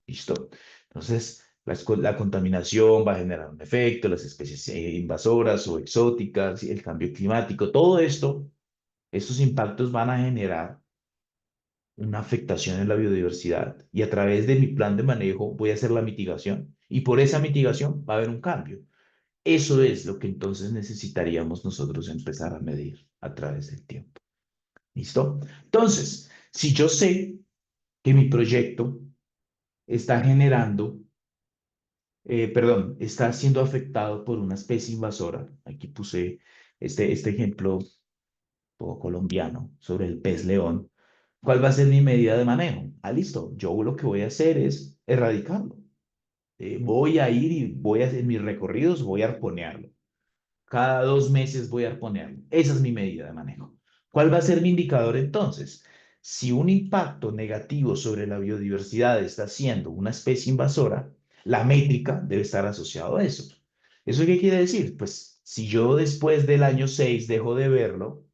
¿Listo? Entonces, la contaminación va a generar un efecto, las especies invasoras o exóticas, el cambio climático, todo esto, estos impactos van a generar una afectación en la biodiversidad y a través de mi plan de manejo voy a hacer la mitigación y por esa mitigación va a haber un cambio. Eso es lo que entonces necesitaríamos nosotros empezar a medir a través del tiempo. ¿Listo? Entonces, si yo sé que mi proyecto está generando perdón, está siendo afectado por una especie invasora. Aquí puse este ejemplo todo colombiano sobre el pez león. ¿Cuál va a ser mi medida de manejo? Ah, listo. Yo lo que voy a hacer es erradicarlo. Voy a ir y voy a hacer mis recorridos, voy a arponearlo. Cada 2 meses voy a arponearlo. Esa es mi medida de manejo. ¿Cuál va a ser mi indicador entonces? Si un impacto negativo sobre la biodiversidad está siendo una especie invasora, la métrica debe estar asociada a eso. ¿Eso qué quiere decir? Pues si yo después del año 6 dejo de verlo,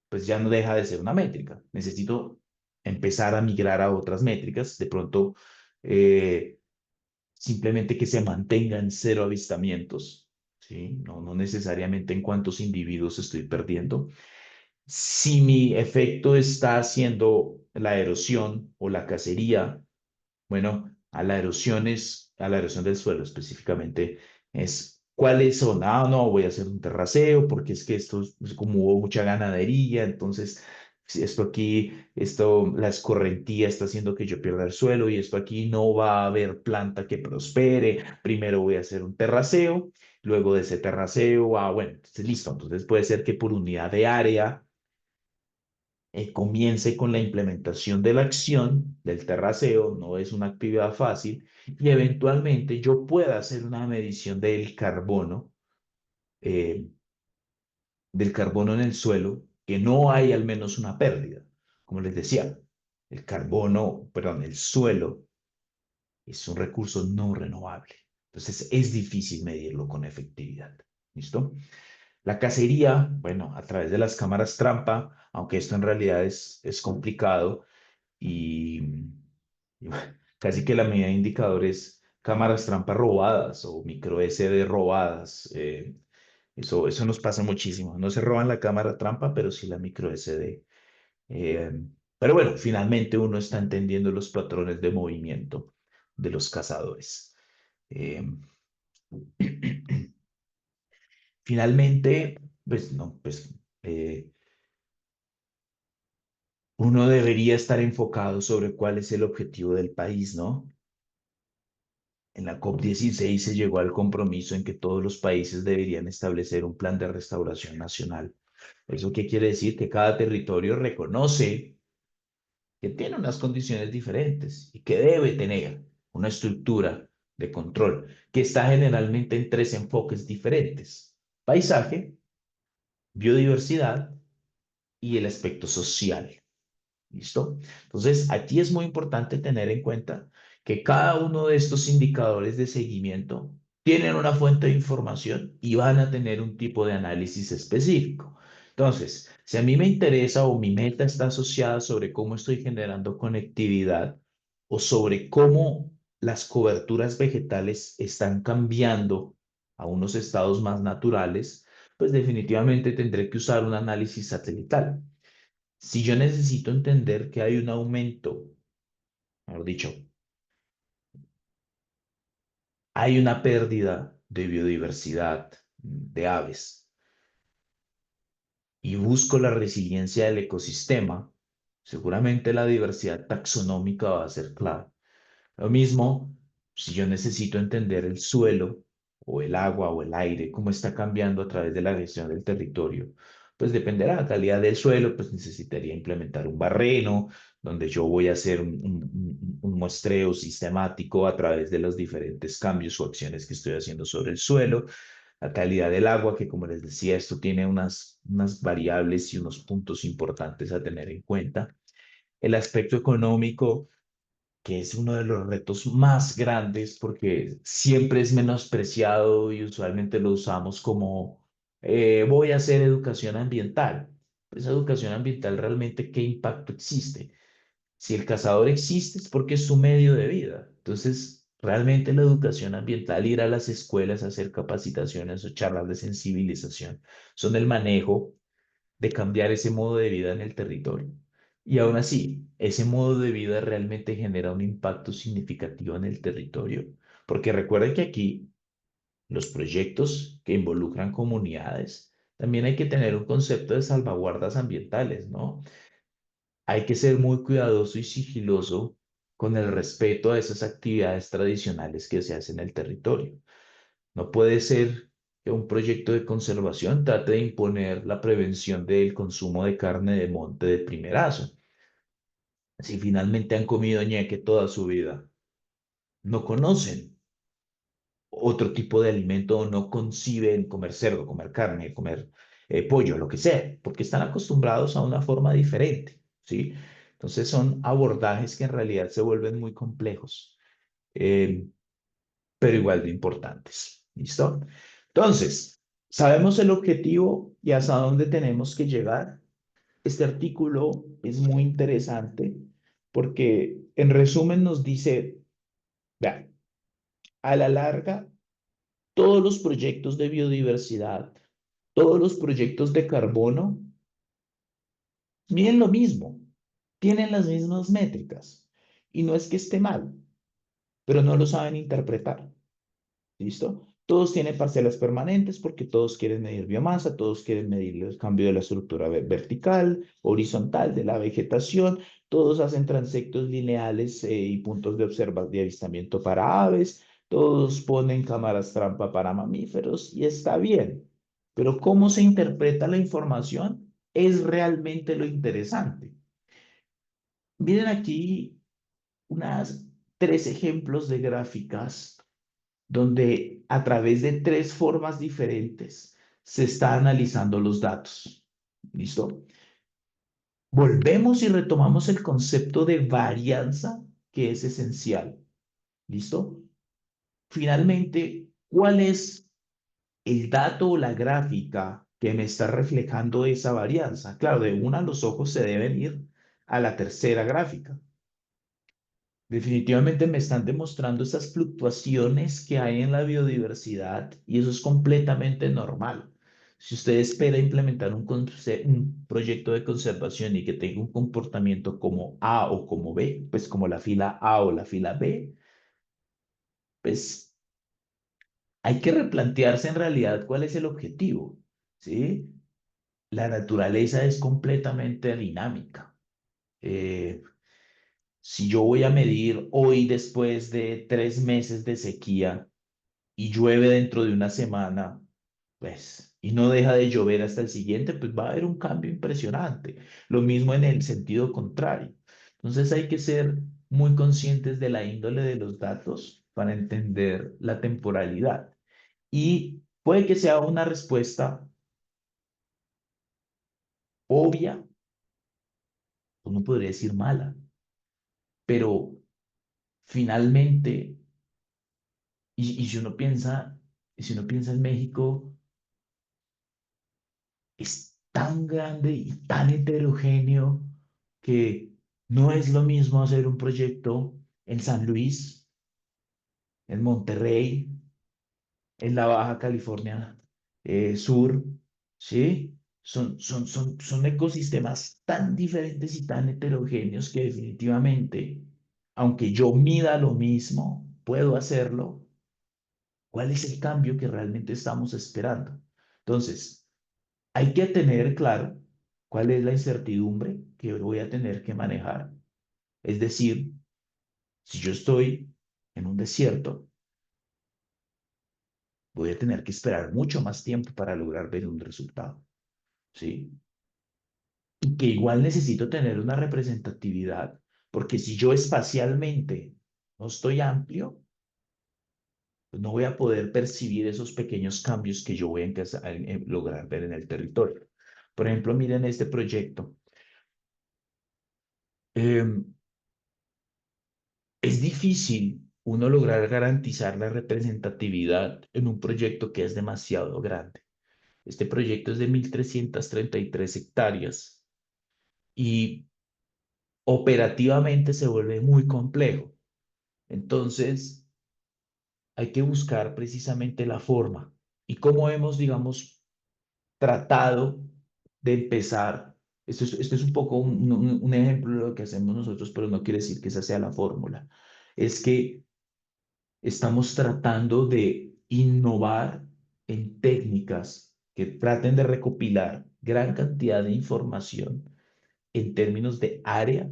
pues ya no deja de ser una métrica. Necesito empezar a migrar a otras métricas. De pronto, eh, simplemente que se mantengan cero avistamientos, ¿sí? No necesariamente en cuántos individuos estoy perdiendo. Si mi efecto está haciendo la erosión o la cacería, bueno, a la erosión del suelo específicamente, es cuáles son. Ah, no, voy a hacer un terraceo porque es que esto, es como hubo mucha ganadería, entonces si esto aquí, la escorrentía está haciendo que yo pierda el suelo y esto aquí no va a haber planta que prospere. Primero voy a hacer un terraceo, luego de ese terraceo, bueno, entonces listo. Entonces puede ser que por unidad de área comience con la implementación de la acción del terraceo, no es una actividad fácil, y eventualmente yo pueda hacer una medición eh, del carbono en el suelo, que no hay al menos una pérdida. Como les decía, el suelo es un recurso no renovable. Entonces es difícil medirlo con efectividad. ¿Listo? La cacería, bueno, a través de las cámaras trampa, aunque esto en realidad es complicado y bueno, casi que la medida de indicador es cámaras trampa robadas o micro SD robadas. Eso nos pasa muchísimo. No se roban la cámara trampa, pero sí la micro SD. Eh, pero bueno, finalmente uno está entendiendo los patrones de movimiento de los cazadores. Eh, finalmente, pues no, pues uno debería estar enfocado sobre cuál es el objetivo del país, ¿no? En la COP16 se llegó al compromiso en que todos los países deberían establecer un plan de restauración nacional. ¿Eso qué quiere decir? Que cada territorio reconoce que tiene unas condiciones diferentes y que debe tener una estructura de control que está generalmente en tres enfoques diferentes: paisaje, biodiversidad y el aspecto social. ¿Listo? Entonces, aquí es muy importante tener en cuenta que cada uno de estos indicadores de seguimiento tienen una fuente de información y van a tener un tipo de análisis específico. Entonces, si a mí me interesa o mi meta está asociada sobre cómo estoy generando conectividad o sobre cómo las coberturas vegetales están cambiando a unos estados más naturales, pues definitivamente tendré que usar un análisis satelital. Si yo necesito entender que hay un aumento, mejor dicho, hay una pérdida de biodiversidad de aves y busco la resiliencia del ecosistema, seguramente la diversidad taxonómica va a ser clave. Lo mismo, si yo necesito entender el suelo o el agua o el aire, cómo está cambiando a través de la gestión del territorio, pues dependerá de la calidad del suelo, pues necesitaría implementar un barreno, donde yo voy a hacer un muestreo sistemático a través de los diferentes cambios o acciones que estoy haciendo sobre el suelo. La calidad del agua, que como les decía, esto tiene unas variables y unos puntos importantes a tener en cuenta. El aspecto económico, que es uno de los retos más grandes porque siempre es menospreciado y usualmente lo usamos como voy a hacer educación ambiental. Esa educación ambiental realmente, ¿qué impacto existe? Si el cazador existe es porque es su medio de vida. Entonces, realmente la educación ambiental, ir a las escuelas a hacer capacitaciones o charlas de sensibilización, son el manejo de cambiar ese modo de vida en el territorio. Y aún así, ese modo de vida realmente genera un impacto significativo en el territorio, porque recuerden que aquí los proyectos que involucran comunidades, también hay que tener un concepto de salvaguardas ambientales, ¿no? Hay que ser muy cuidadoso y sigiloso con el respeto a esas actividades tradicionales que se hacen en el territorio. No puede ser que un proyecto de conservación trate de imponer la prevención del consumo de carne de monte de primerazo. Si finalmente han comido ñeque toda su vida, no conocen otro tipo de alimento o no conciben comer cerdo, comer carne, comer pollo, lo que sea, porque están acostumbrados a una forma diferente, ¿sí? Entonces son abordajes que en realidad se vuelven muy complejos. Eh, pero igual de importantes. ¿Listo? Entonces, sabemos el objetivo y hasta dónde tenemos que llegar. Este artículo es muy interesante porque en resumen nos dice, vean, a la larga, todos los proyectos de biodiversidad, todos los proyectos de carbono, miden lo mismo, tienen las mismas métricas. Y no es que esté mal, pero no lo saben interpretar. ¿Listo? Todos tienen parcelas permanentes porque todos quieren medir biomasa, todos quieren medir el cambio de la estructura vertical, horizontal de la vegetación, todos hacen transectos lineales y puntos de avistamiento para aves, todos ponen cámaras trampa para mamíferos y está bien. Pero ¿cómo se interpreta la información? es realmente lo interesante. Miren aquí unas tres ejemplos de gráficas donde a través de tres formas diferentes se está analizando los datos. ¿Listo? Volvemos y retomamos el concepto de varianza que es esencial. ¿Listo? Finalmente, ¿cuál es el dato o la gráfica que me está reflejando esa varianza? Claro, de una los ojos se deben ir a la tercera gráfica. Definitivamente me están demostrando esas fluctuaciones que hay en la biodiversidad y eso es completamente normal. Si usted espera implementar un proyecto de conservación y que tenga un comportamiento como A o como B, pues como la fila A o la fila B, pues hay que replantearse en realidad cuál es el objetivo, ¿sí? La naturaleza es completamente dinámica. Eh, si yo voy a medir hoy después de 3 meses de sequía, y llueve dentro de una semana, pues, y no deja de llover hasta el siguiente, pues va a haber un cambio impresionante. Lo mismo en el sentido contrario. Entonces hay que ser muy conscientes de la índole de los datos para entender la temporalidad. Y puede que sea una respuesta obvia, uno podría decir mala, pero finalmente, y si uno piensa en México, es tan grande y tan heterogéneo que no es lo mismo hacer un proyecto en San Luis, en Monterrey, en la Baja California Sur, ¿sí? Son ecosistemas tan diferentes y tan heterogéneos que definitivamente, aunque yo mida lo mismo, puedo hacerlo. ¿Cuál es el cambio que realmente estamos esperando? Entonces, hay que tener claro cuál es la incertidumbre que voy a tener que manejar. Es decir, si yo estoy en un desierto, voy a tener que esperar mucho más tiempo para lograr ver un resultado, ¿sí? Y que igual necesito tener una representatividad, porque si yo espacialmente no estoy amplio, pues no voy a poder percibir esos pequeños cambios que yo voy a lograr ver en el territorio. Por ejemplo, miren este proyecto. Em, Es difícil uno lograr garantizar la representatividad en un proyecto que es demasiado grande. Este proyecto es de 1.333 hectáreas y operativamente se vuelve muy complejo. Entonces, hay que buscar precisamente la forma y cómo hemos, digamos, tratado de empezar. Esto es un poco un ejemplo de lo que hacemos nosotros, pero no quiere decir que esa sea la fórmula. Es que estamos tratando de innovar en técnicas que traten de recopilar gran cantidad de información en términos de área,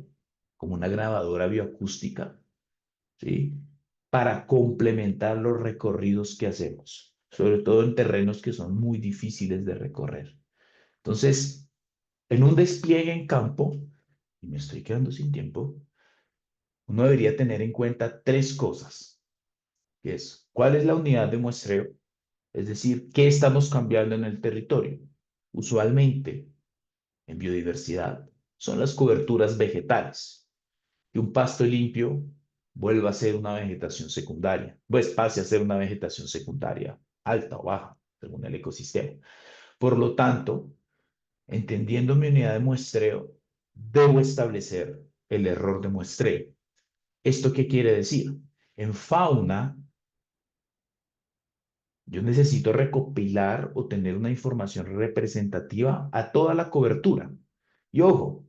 como una grabadora bioacústica, ¿sí? Para complementar los recorridos que hacemos, sobre todo en terrenos que son muy difíciles de recorrer. Entonces, en un despliegue en campo, y me estoy quedando sin tiempo, uno debería tener en cuenta tres cosas, que es, ¿cuál es la unidad de muestreo? Es decir, ¿qué estamos cambiando en el territorio? Usualmente, en biodiversidad, son las coberturas vegetales. Que un pasto limpio vuelva a ser una vegetación secundaria, pues pase a ser una vegetación secundaria, alta o baja, según el ecosistema. Por lo tanto, entendiendo mi unidad de muestreo, debo establecer el error de muestreo. ¿Esto qué quiere decir? En fauna, yo necesito recopilar o tener una información representativa a toda la cobertura. Y ojo,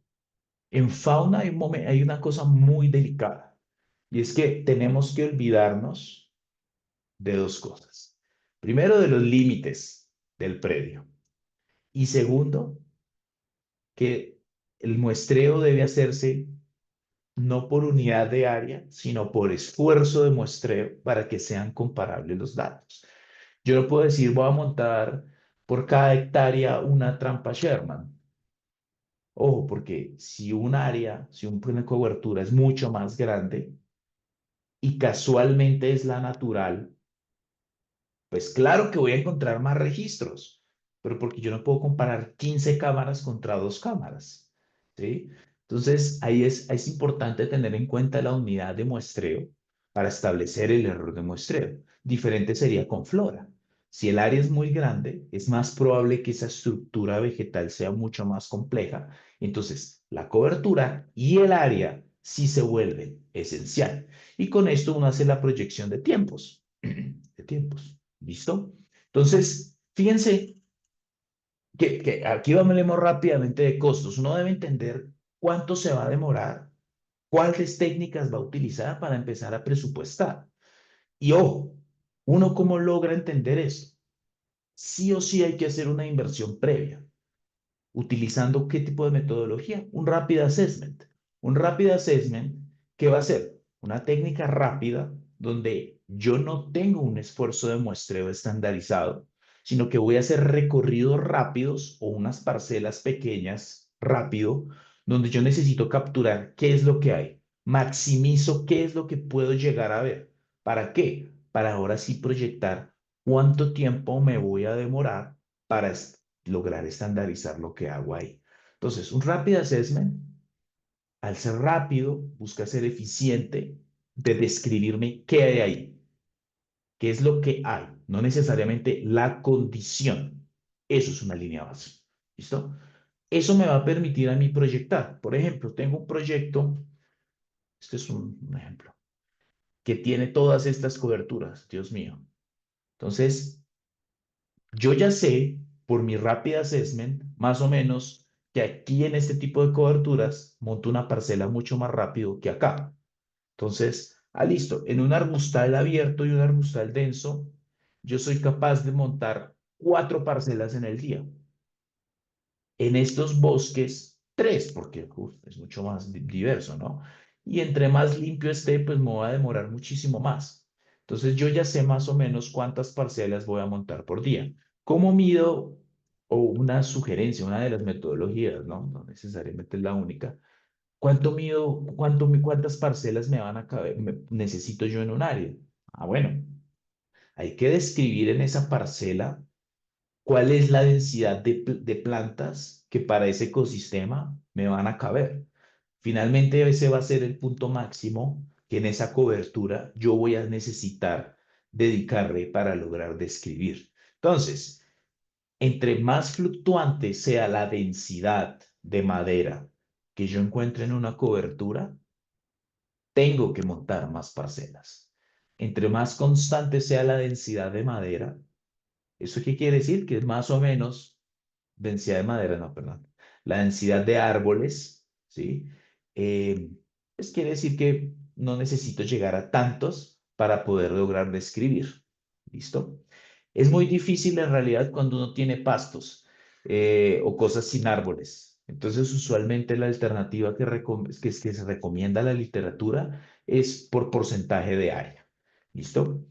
en fauna hay una cosa muy delicada y es que tenemos que olvidarnos de dos cosas. Primero, de los límites del predio y segundo, que el muestreo debe hacerse no por unidad de área, sino por esfuerzo de muestreo para que sean comparables los datos. Yo no puedo decir, voy a montar por cada hectárea una trampa Sherman. Ojo, porque si un área, si una cobertura es mucho más grande y casualmente es la natural, pues claro que voy a encontrar más registros, pero porque yo no puedo comparar 15 cámaras contra dos cámaras, ¿sí? Entonces, es importante tener en cuenta la unidad de muestreo para establecer el error de muestreo. Diferente sería con flora. Si el área es muy grande, es más probable que esa estructura vegetal sea mucho más compleja. Entonces, la cobertura y el área sí se vuelven esencial. Y con esto uno hace la proyección de tiempos. De tiempos. ¿Listo? Entonces, fíjense que aquí hablemos rápidamente de costos. Uno debe entender cuánto se va a demorar, cuáles técnicas va a utilizar para empezar a presupuestar. Y ojo, uno cómo logra entender eso. Sí o sí hay que hacer una inversión previa. ¿Utilizando qué tipo de metodología? Un rapid assessment. Un rapid assessment, ¿qué va a ser? Una técnica rápida donde yo no tengo un esfuerzo de muestreo estandarizado, sino que voy a hacer recorridos rápidos o unas parcelas pequeñas rápido, donde yo necesito capturar qué es lo que hay. Maximizo qué es lo que puedo llegar a ver. ¿Para qué? Para ahora sí proyectar cuánto tiempo me voy a demorar para lograr estandarizar lo que hago ahí. Entonces, un rapid assessment, al ser rápido, busca ser eficiente de describirme qué hay ahí, qué es lo que hay, no necesariamente la condición. Eso es una línea base. ¿Listo? Eso me va a permitir a mí proyectar. Por ejemplo, tengo un proyecto, este es un ejemplo, que tiene todas estas coberturas, Dios mío. Entonces, yo ya sé por mi rapid assessment, más o menos, que aquí en este tipo de coberturas monto una parcela mucho más rápido que acá. Entonces, listo, en un arbustal abierto y un arbustal denso, yo soy capaz de montar 4 parcelas en el día. En estos bosques, 3, porque es mucho más diverso, ¿no? Y entre más limpio esté, pues me voy a demorar muchísimo más. Entonces yo ya sé más o menos cuántas parcelas voy a montar por día. ¿Cómo mido? O una sugerencia, una de las metodologías, ¿no? No necesariamente es la única. ¿Cuánto mido? ¿Cuántas parcelas me van a caber? Necesito yo en un área. Bueno, hay que describir en esa parcela cuál es la densidad de plantas que para ese ecosistema me van a caber. Finalmente, ese va a ser el punto máximo que en esa cobertura yo voy a necesitar dedicarle para lograr describir. Entonces, entre más fluctuante sea la densidad de madera que yo encuentre en una cobertura, tengo que montar más parcelas. Entre más constante sea la densidad de madera, ¿eso qué quiere decir? Que es más o menos densidad de madera, no, perdón, la densidad de árboles, ¿sí? Eh, pues quiere decir que no necesito llegar a tantos para poder lograr describir, ¿listo? Es muy difícil en realidad cuando uno tiene pastos o cosas sin árboles. Entonces, usualmente la alternativa que se recomienda en la literatura es por porcentaje de área, ¿listo?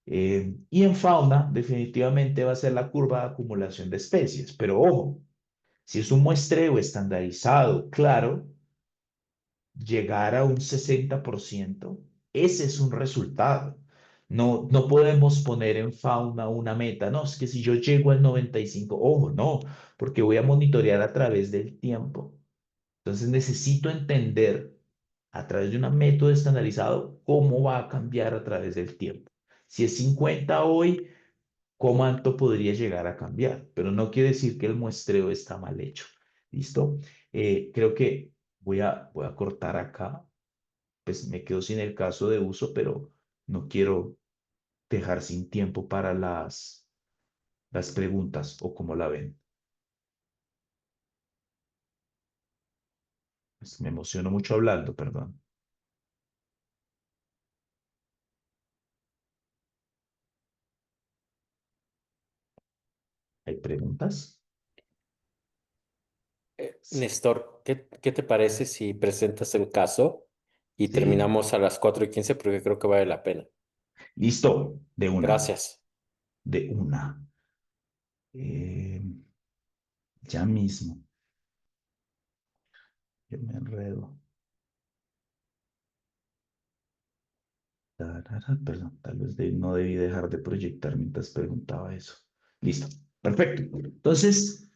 Y en fauna, definitivamente va a ser la curva de acumulación de especies. Pero ojo, si es un muestreo estandarizado, claro, llegar a un 60%, ese es un resultado. No, no podemos poner en fauna una meta. No, es que si yo llego al 95, ojo, no, porque voy a monitorear a través del tiempo. Entonces necesito entender a través de un método estandarizado cómo va a cambiar a través del tiempo. Si es 50 hoy, cuánto podría llegar a cambiar, pero no quiere decir que el muestreo está mal hecho. ¿Listo? Creo que voy a cortar acá, pues me quedo sin el caso de uso, pero no quiero dejar sin tiempo para las preguntas o como la ven. Pues me emociono mucho hablando, perdón. ¿Hay preguntas? Néstor, ¿qué te parece si presentas el caso y Sí. terminamos a las 4:15? Porque creo que vale la pena. Listo, de una, Gracias. de una. Eh, ya mismo. que me enredo. Perdón, tal vez no debí dejar de proyectar mientras preguntaba eso. Listo, perfecto. Entonces,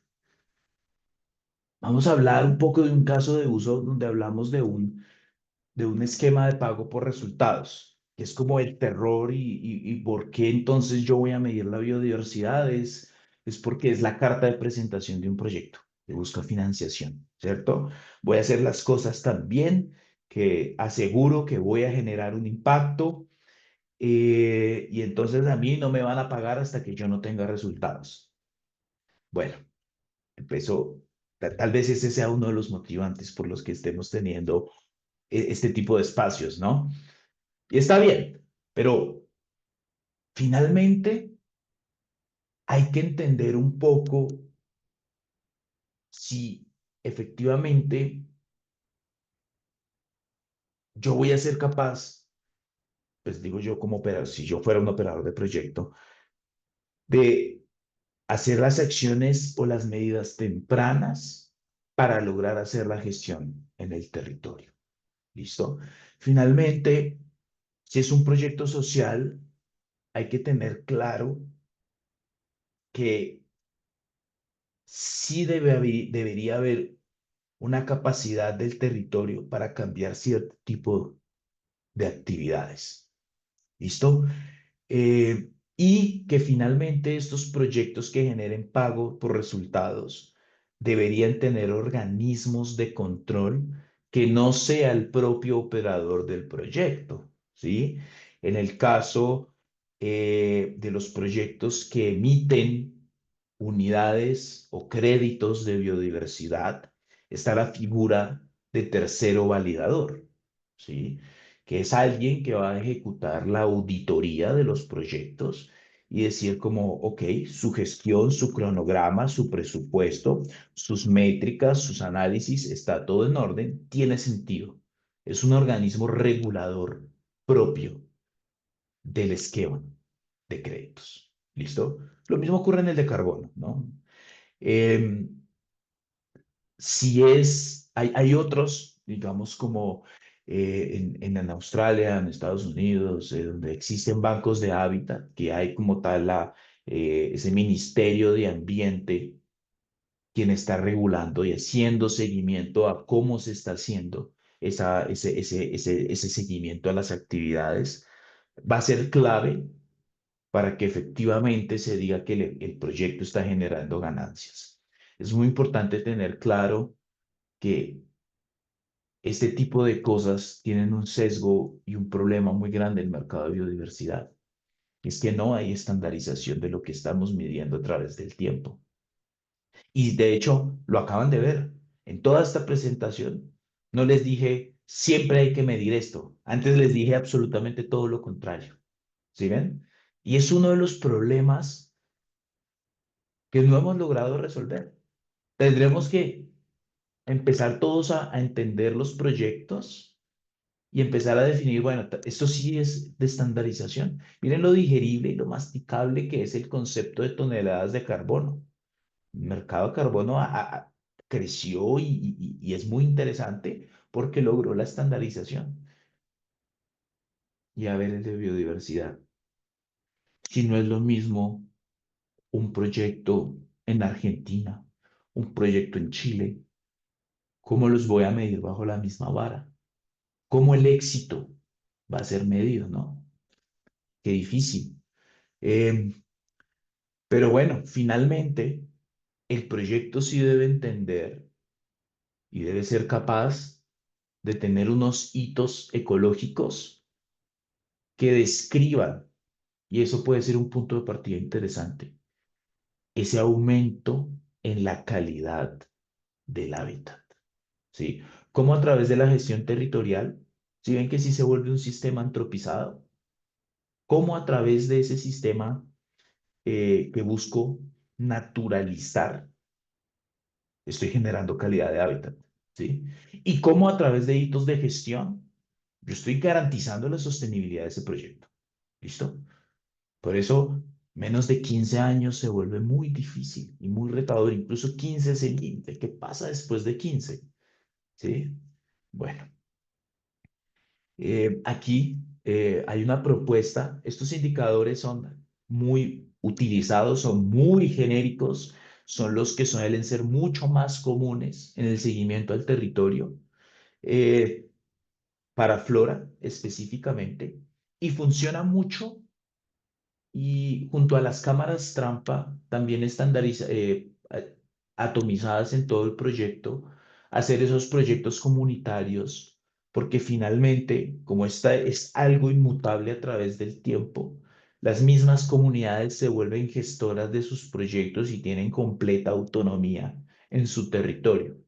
vamos a hablar un poco de un caso de uso donde hablamos de un esquema de pago por resultados, que es como el terror y por qué entonces yo voy a medir la biodiversidad es porque es la carta de presentación de un proyecto que busca financiación, ¿cierto? Voy a hacer las cosas tan bien que aseguro que voy a generar un impacto y entonces a mí no me van a pagar hasta que yo no tenga resultados. Bueno, empezó, tal vez ese sea uno de los motivantes por los que estemos teniendo este tipo de espacios, ¿no? Y está bien, pero finalmente hay que entender un poco si efectivamente yo voy a ser capaz, pues digo yo como operador, si yo fuera un operador de proyecto, de hacer las acciones o las medidas tempranas para lograr hacer la gestión en el territorio. ¿Listo? Finalmente, si es un proyecto social, hay que tener claro que sí debería haber una capacidad del territorio para cambiar cierto tipo de actividades. ¿Listo? Y que finalmente estos proyectos que generen pago por resultados deberían tener organismos de control que no sea el propio operador del proyecto, ¿sí? En el caso de los proyectos que emiten unidades o créditos de biodiversidad, está la figura de tercero validador, ¿sí? Que es alguien que va a ejecutar la auditoría de los proyectos y decir como, ok, su gestión, su cronograma, su presupuesto, sus métricas, sus análisis, está todo en orden, tiene sentido. Es un organismo regulador propio del esquema de créditos. ¿Listo? Lo mismo ocurre en el de carbono, ¿no? Eh, si es, hay otros, digamos, como en Australia, en Estados Unidos, donde existen bancos de hábitat, que hay como tal ese Ministerio de Ambiente quien está regulando y haciendo seguimiento a cómo se está haciendo ese seguimiento a las actividades, va a ser clave para que efectivamente se diga que el proyecto está generando ganancias. Es muy importante tener claro que este tipo de cosas tienen un sesgo y un problema muy grande en el mercado de biodiversidad. Es que no hay estandarización de lo que estamos midiendo a través del tiempo. Y de hecho, lo acaban de ver. En toda esta presentación, no les dije, siempre hay que medir esto. Antes les dije absolutamente todo lo contrario. ¿Sí ven? Y es uno de los problemas que no hemos logrado resolver. Tendremos que empezar todos a entender los proyectos y empezar a definir, bueno, esto sí es de estandarización. Miren lo digerible y lo masticable que es el concepto de toneladas de carbono. El mercado de carbono creció y es muy interesante porque logró la estandarización. Y a ver el de biodiversidad. Si no es lo mismo un proyecto en Argentina, un proyecto en Chile, ¿cómo los voy a medir bajo la misma vara? ¿Cómo el éxito va a ser medido, no? Qué difícil. Eh, pero bueno, finalmente, el proyecto sí debe entender y debe ser capaz de tener unos hitos ecológicos que describan, y eso puede ser un punto de partida interesante, ese aumento en la calidad del hábitat, ¿sí? Como a través de la gestión territorial, si ven que sí se vuelve un sistema antropizado, como a través de ese sistema que busco naturalizar, estoy generando calidad de hábitat, ¿sí? Y cómo a través de hitos de gestión, yo estoy garantizando la sostenibilidad de ese proyecto, ¿listo? Por eso, menos de 15 años se vuelve muy difícil y muy retador, incluso 15 es el límite. ¿Qué pasa después de 15? ¿sí? Bueno, aquí hay una propuesta. Estos indicadores son muy utilizados, son muy genéricos, son los que suelen ser mucho más comunes en el seguimiento al territorio, eh, para flora específicamente, y funciona mucho y junto a las cámaras trampa, también atomizadas en todo el proyecto, hacer esos proyectos comunitarios, porque finalmente, como esta es algo inmutable a través del tiempo, las mismas comunidades se vuelven gestoras de sus proyectos y tienen completa autonomía en su territorio.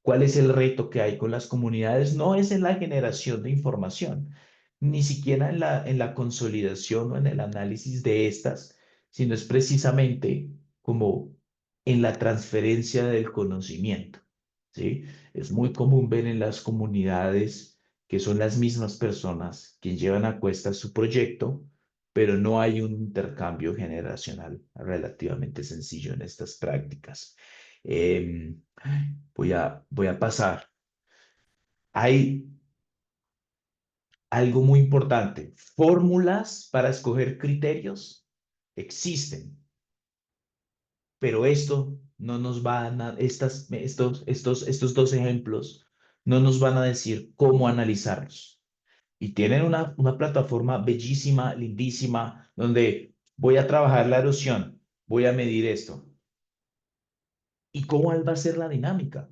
¿Cuál es el reto que hay con las comunidades? No es en la generación de información, ni siquiera en la consolidación o en el análisis de estas, sino es precisamente como en la transferencia del conocimiento, ¿sí? Es muy común ver en las comunidades que son las mismas personas quien llevan a cuesta su proyecto, pero no hay un intercambio generacional relativamente sencillo en estas prácticas. Em, voy a pasar. Hay algo muy importante. Fórmulas para escoger criterios existen, pero esto no nos van a, estos dos ejemplos no nos van a decir cómo analizarlos. Y tienen una plataforma bellísima, lindísima, donde voy a trabajar la erosión, voy a medir esto. ¿Y cómo va a ser la dinámica?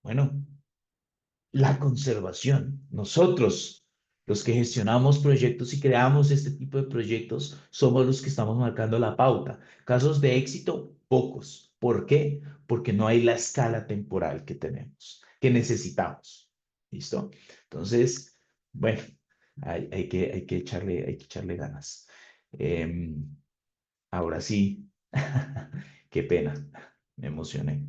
Bueno, la conservación. Nosotros, los que gestionamos proyectos y creamos este tipo de proyectos, somos los que estamos marcando la pauta. Casos de éxito, pocos. ¿Por qué? Porque no hay la escala temporal que tenemos, que necesitamos. ¿Listo? Entonces, bueno, hay que echarle ganas. Em, ahora sí, qué pena, me emocioné.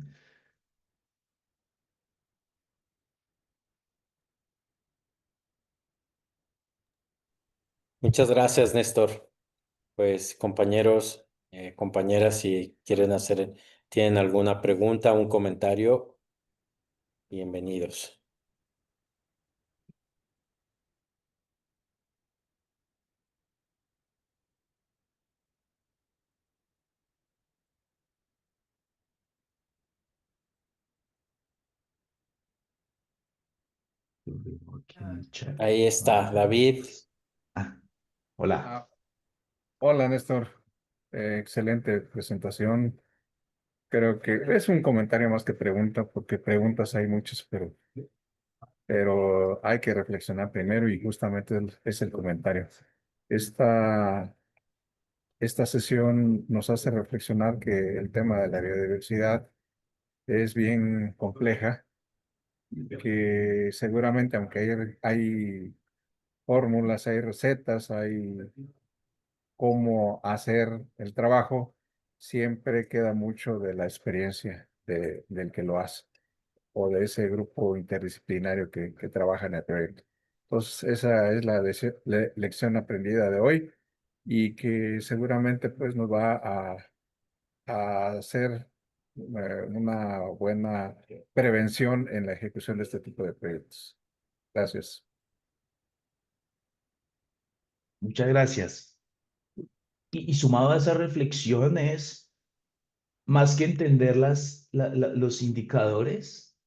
Muchas gracias, Néstor. Pues compañeros, compañeras, si quieren hacer, tienen alguna pregunta, un comentario, bienvenidos. Lo veo aquí en el chat. Ahí está, Vamos a ver. David. Ah, hola. Ah, hola Néstor. Excelente presentación. Creo que es un comentario más que pregunta, porque preguntas hay muchas, pero hay que reflexionar primero y justamente es el comentario. Esta, esta sesión nos hace reflexionar que el tema de la biodiversidad es bien compleja, que seguramente aunque hay fórmulas, hay recetas, hay cómo hacer el trabajo, siempre queda mucho de la experiencia del que lo hace o de ese grupo interdisciplinario que trabaja en el proyecto. Entonces, esa es la lección aprendida de hoy y que seguramente pues nos va a hacer una buena prevención en la ejecución de este tipo de proyectos. Gracias. Muchas gracias. Y sumado a esas reflexiones, más que entender los indicadores,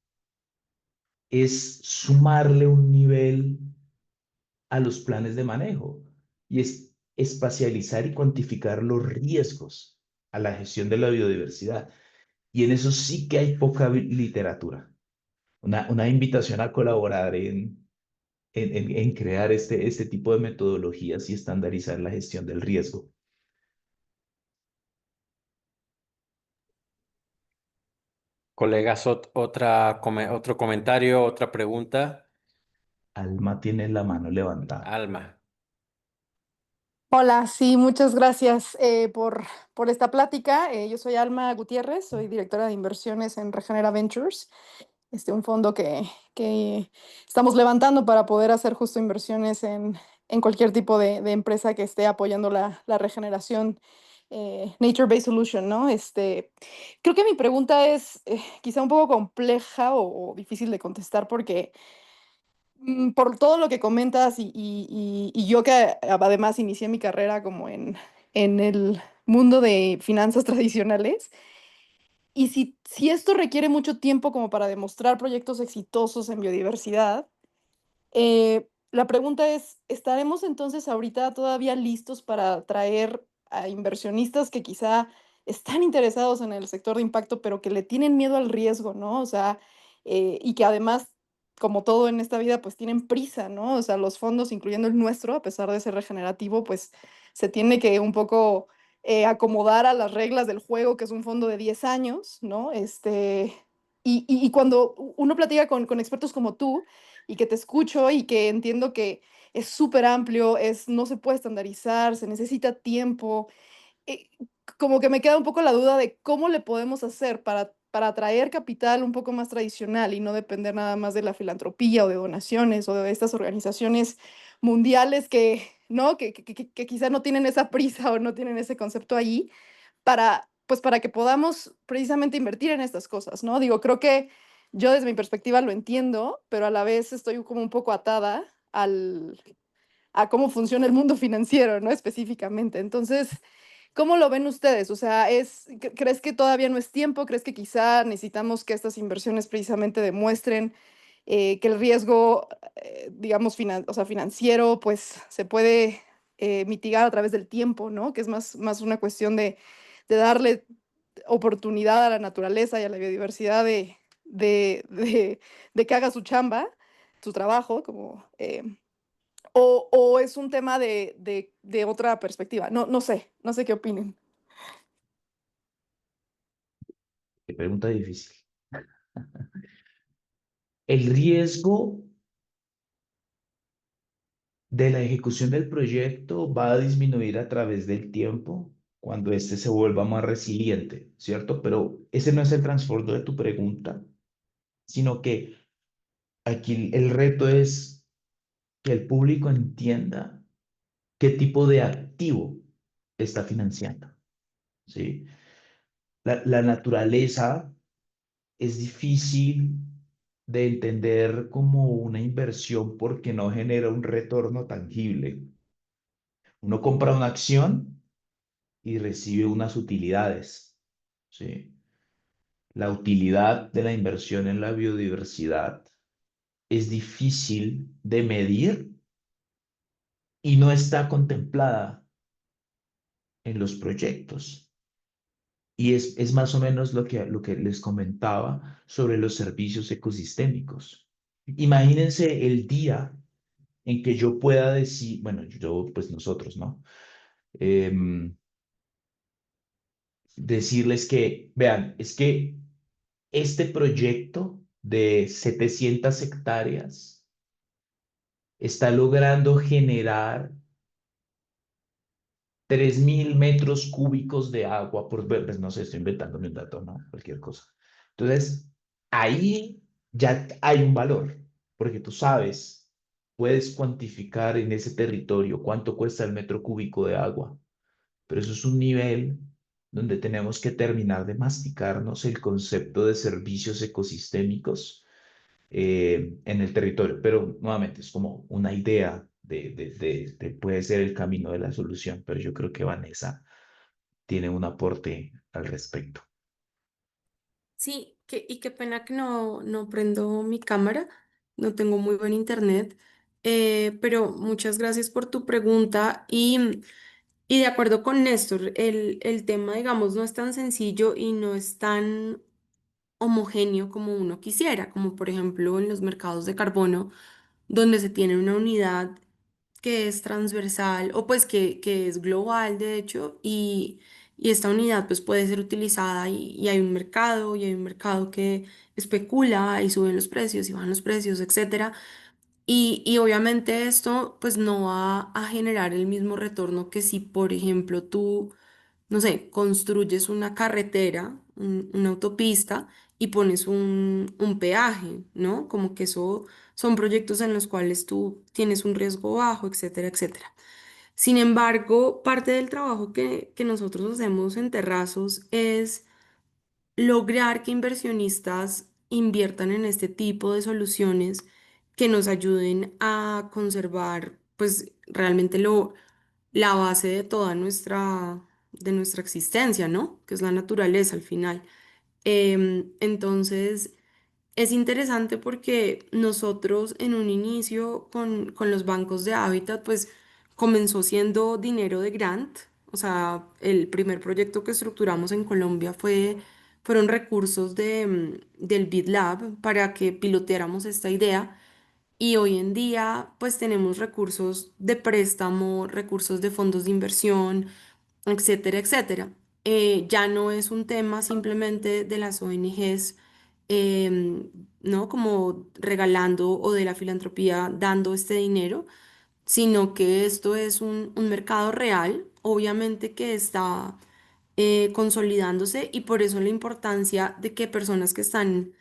es sumarle un nivel a los planes de manejo y es espacializar y cuantificar los riesgos a la gestión de la biodiversidad. Y en eso sí que hay poca literatura. Una invitación a colaborar en crear este tipo de metodologías y estandarizar la gestión del riesgo. Colegas, otro comentario, otra pregunta. Alma tiene la mano levantada. Alma. Hola, sí, muchas gracias por esta plática. Yo soy Alma Gutiérrez, soy directora de inversiones en Regenera Ventures, un fondo que estamos levantando para poder hacer justo inversiones en cualquier tipo de empresa que esté apoyando la regeneración Nature Based Solution, ¿no? Creo que mi pregunta es quizá un poco compleja o difícil de contestar porque por todo lo que comentas y yo que además inicié mi carrera como en el mundo de finanzas tradicionales, y si esto requiere mucho tiempo como para demostrar proyectos exitosos en biodiversidad, la pregunta es, ¿estaremos entonces ahorita todavía listos para atraer a inversionistas que quizá están interesados en el sector de impacto, pero que le tienen miedo al riesgo, ¿no? O sea, y que además, como todo en esta vida, pues tienen prisa, ¿no? O sea, los fondos, incluyendo el nuestro, a pesar de ser regenerativo, pues se tiene que un poco acomodar a las reglas del juego, que es un fondo de 10 años, ¿no? Y cuando uno platica con expertos como tú, y que te escucho y que entiendo que es súper amplio, no se puede estandarizar, se necesita tiempo. eh, Como que me queda un poco la duda de cómo le podemos hacer para atraer capital un poco más tradicional y no depender nada más de la filantropía o de donaciones o de estas organizaciones mundiales que, ¿no? Que quizá no tienen esa prisa o no tienen ese concepto ahí pues para que podamos precisamente invertir en estas cosas, ¿no? Digo, creo que yo desde mi perspectiva lo entiendo, pero a la vez estoy como un poco atada a cómo funciona el mundo financiero, ¿no? Específicamente. Entonces, ¿cómo lo ven ustedes? O sea, ¿crees que todavía no es tiempo? ¿Crees que quizá necesitamos que estas inversiones precisamente demuestren que el riesgo, digamos, o sea, financiero, pues se puede mitigar a través del tiempo, ¿no? Que es más una cuestión de darle oportunidad a la naturaleza y a la biodiversidad de que haga su chamba, su trabajo, o es un tema de otra perspectiva. No sé qué opinen. Qué pregunta difícil. El riesgo de la ejecución del proyecto va a disminuir a través del tiempo cuando éste se vuelva más resiliente, ¿cierto? Pero ese no es el trasfondo de tu pregunta, sino que aquí el reto es que el público entienda qué tipo de activo está financiando, ¿sí? La naturaleza es difícil de entender como una inversión porque no genera un retorno tangible. Uno compra una acción y recibe unas utilidades, ¿sí? La utilidad de la inversión en la biodiversidad es difícil de medir y no está contemplada en los proyectos. Y es más o menos lo que les comentaba sobre los servicios ecosistémicos. Imagínense el día en que yo pueda decir, bueno, yo, pues nosotros, ¿no? Em, Decirles que, vean, es que este proyecto de 700 hectáreas está logrando generar 3000 metros cúbicos de agua por, pues no sé, estoy inventándome un dato, ¿no? Cualquier cosa. Entonces, ahí ya hay un valor, porque tú sabes, puedes cuantificar en ese territorio cuánto cuesta el metro cúbico de agua, pero eso es un nivel donde tenemos que terminar de masticarnos el concepto de servicios ecosistémicos en el territorio. Pero nuevamente es como una idea puede ser el camino de la solución, pero yo creo que Vanessa tiene un aporte al respecto. Sí, y qué pena que no prendo mi cámara, no tengo muy buen internet, pero muchas gracias por tu pregunta y de acuerdo con Néstor, el tema, digamos, no es tan sencillo y no es tan homogéneo como uno quisiera, como por ejemplo en los mercados de carbono, donde se tiene una unidad que es transversal o pues que es global, de hecho, y esta unidad pues puede ser utilizada y hay un mercado que especula y suben los precios y bajan los precios, etcétera. Y obviamente esto pues no va a generar el mismo retorno que si, por ejemplo, tú no sé, construyes una carretera, una autopista y pones un peaje, ¿no? Como que eso son proyectos en los cuales tú tienes un riesgo bajo, etcétera, etcétera. Sin embargo, parte del trabajo que nosotros hacemos en Terrazos es lograr que inversionistas inviertan en este tipo de soluciones que nos ayuden a conservar, pues realmente la base de nuestra existencia, ¿no? Que es la naturaleza al final. Entonces, es interesante porque nosotros en un inicio con los bancos de hábitat, pues comenzó siendo dinero de grant. O sea, el primer proyecto que estructuramos en Colombia fueron recursos del BitLab para que piloteáramos esta idea. Y hoy en día, pues tenemos recursos de préstamo, recursos de fondos de inversión, etcétera, etcétera. Ya no es un tema simplemente de las ONGs, em, ¿no? Como regalando o de la filantropía dando este dinero, sino que esto es un mercado real, obviamente que está consolidándose y por eso la importancia de que personas que están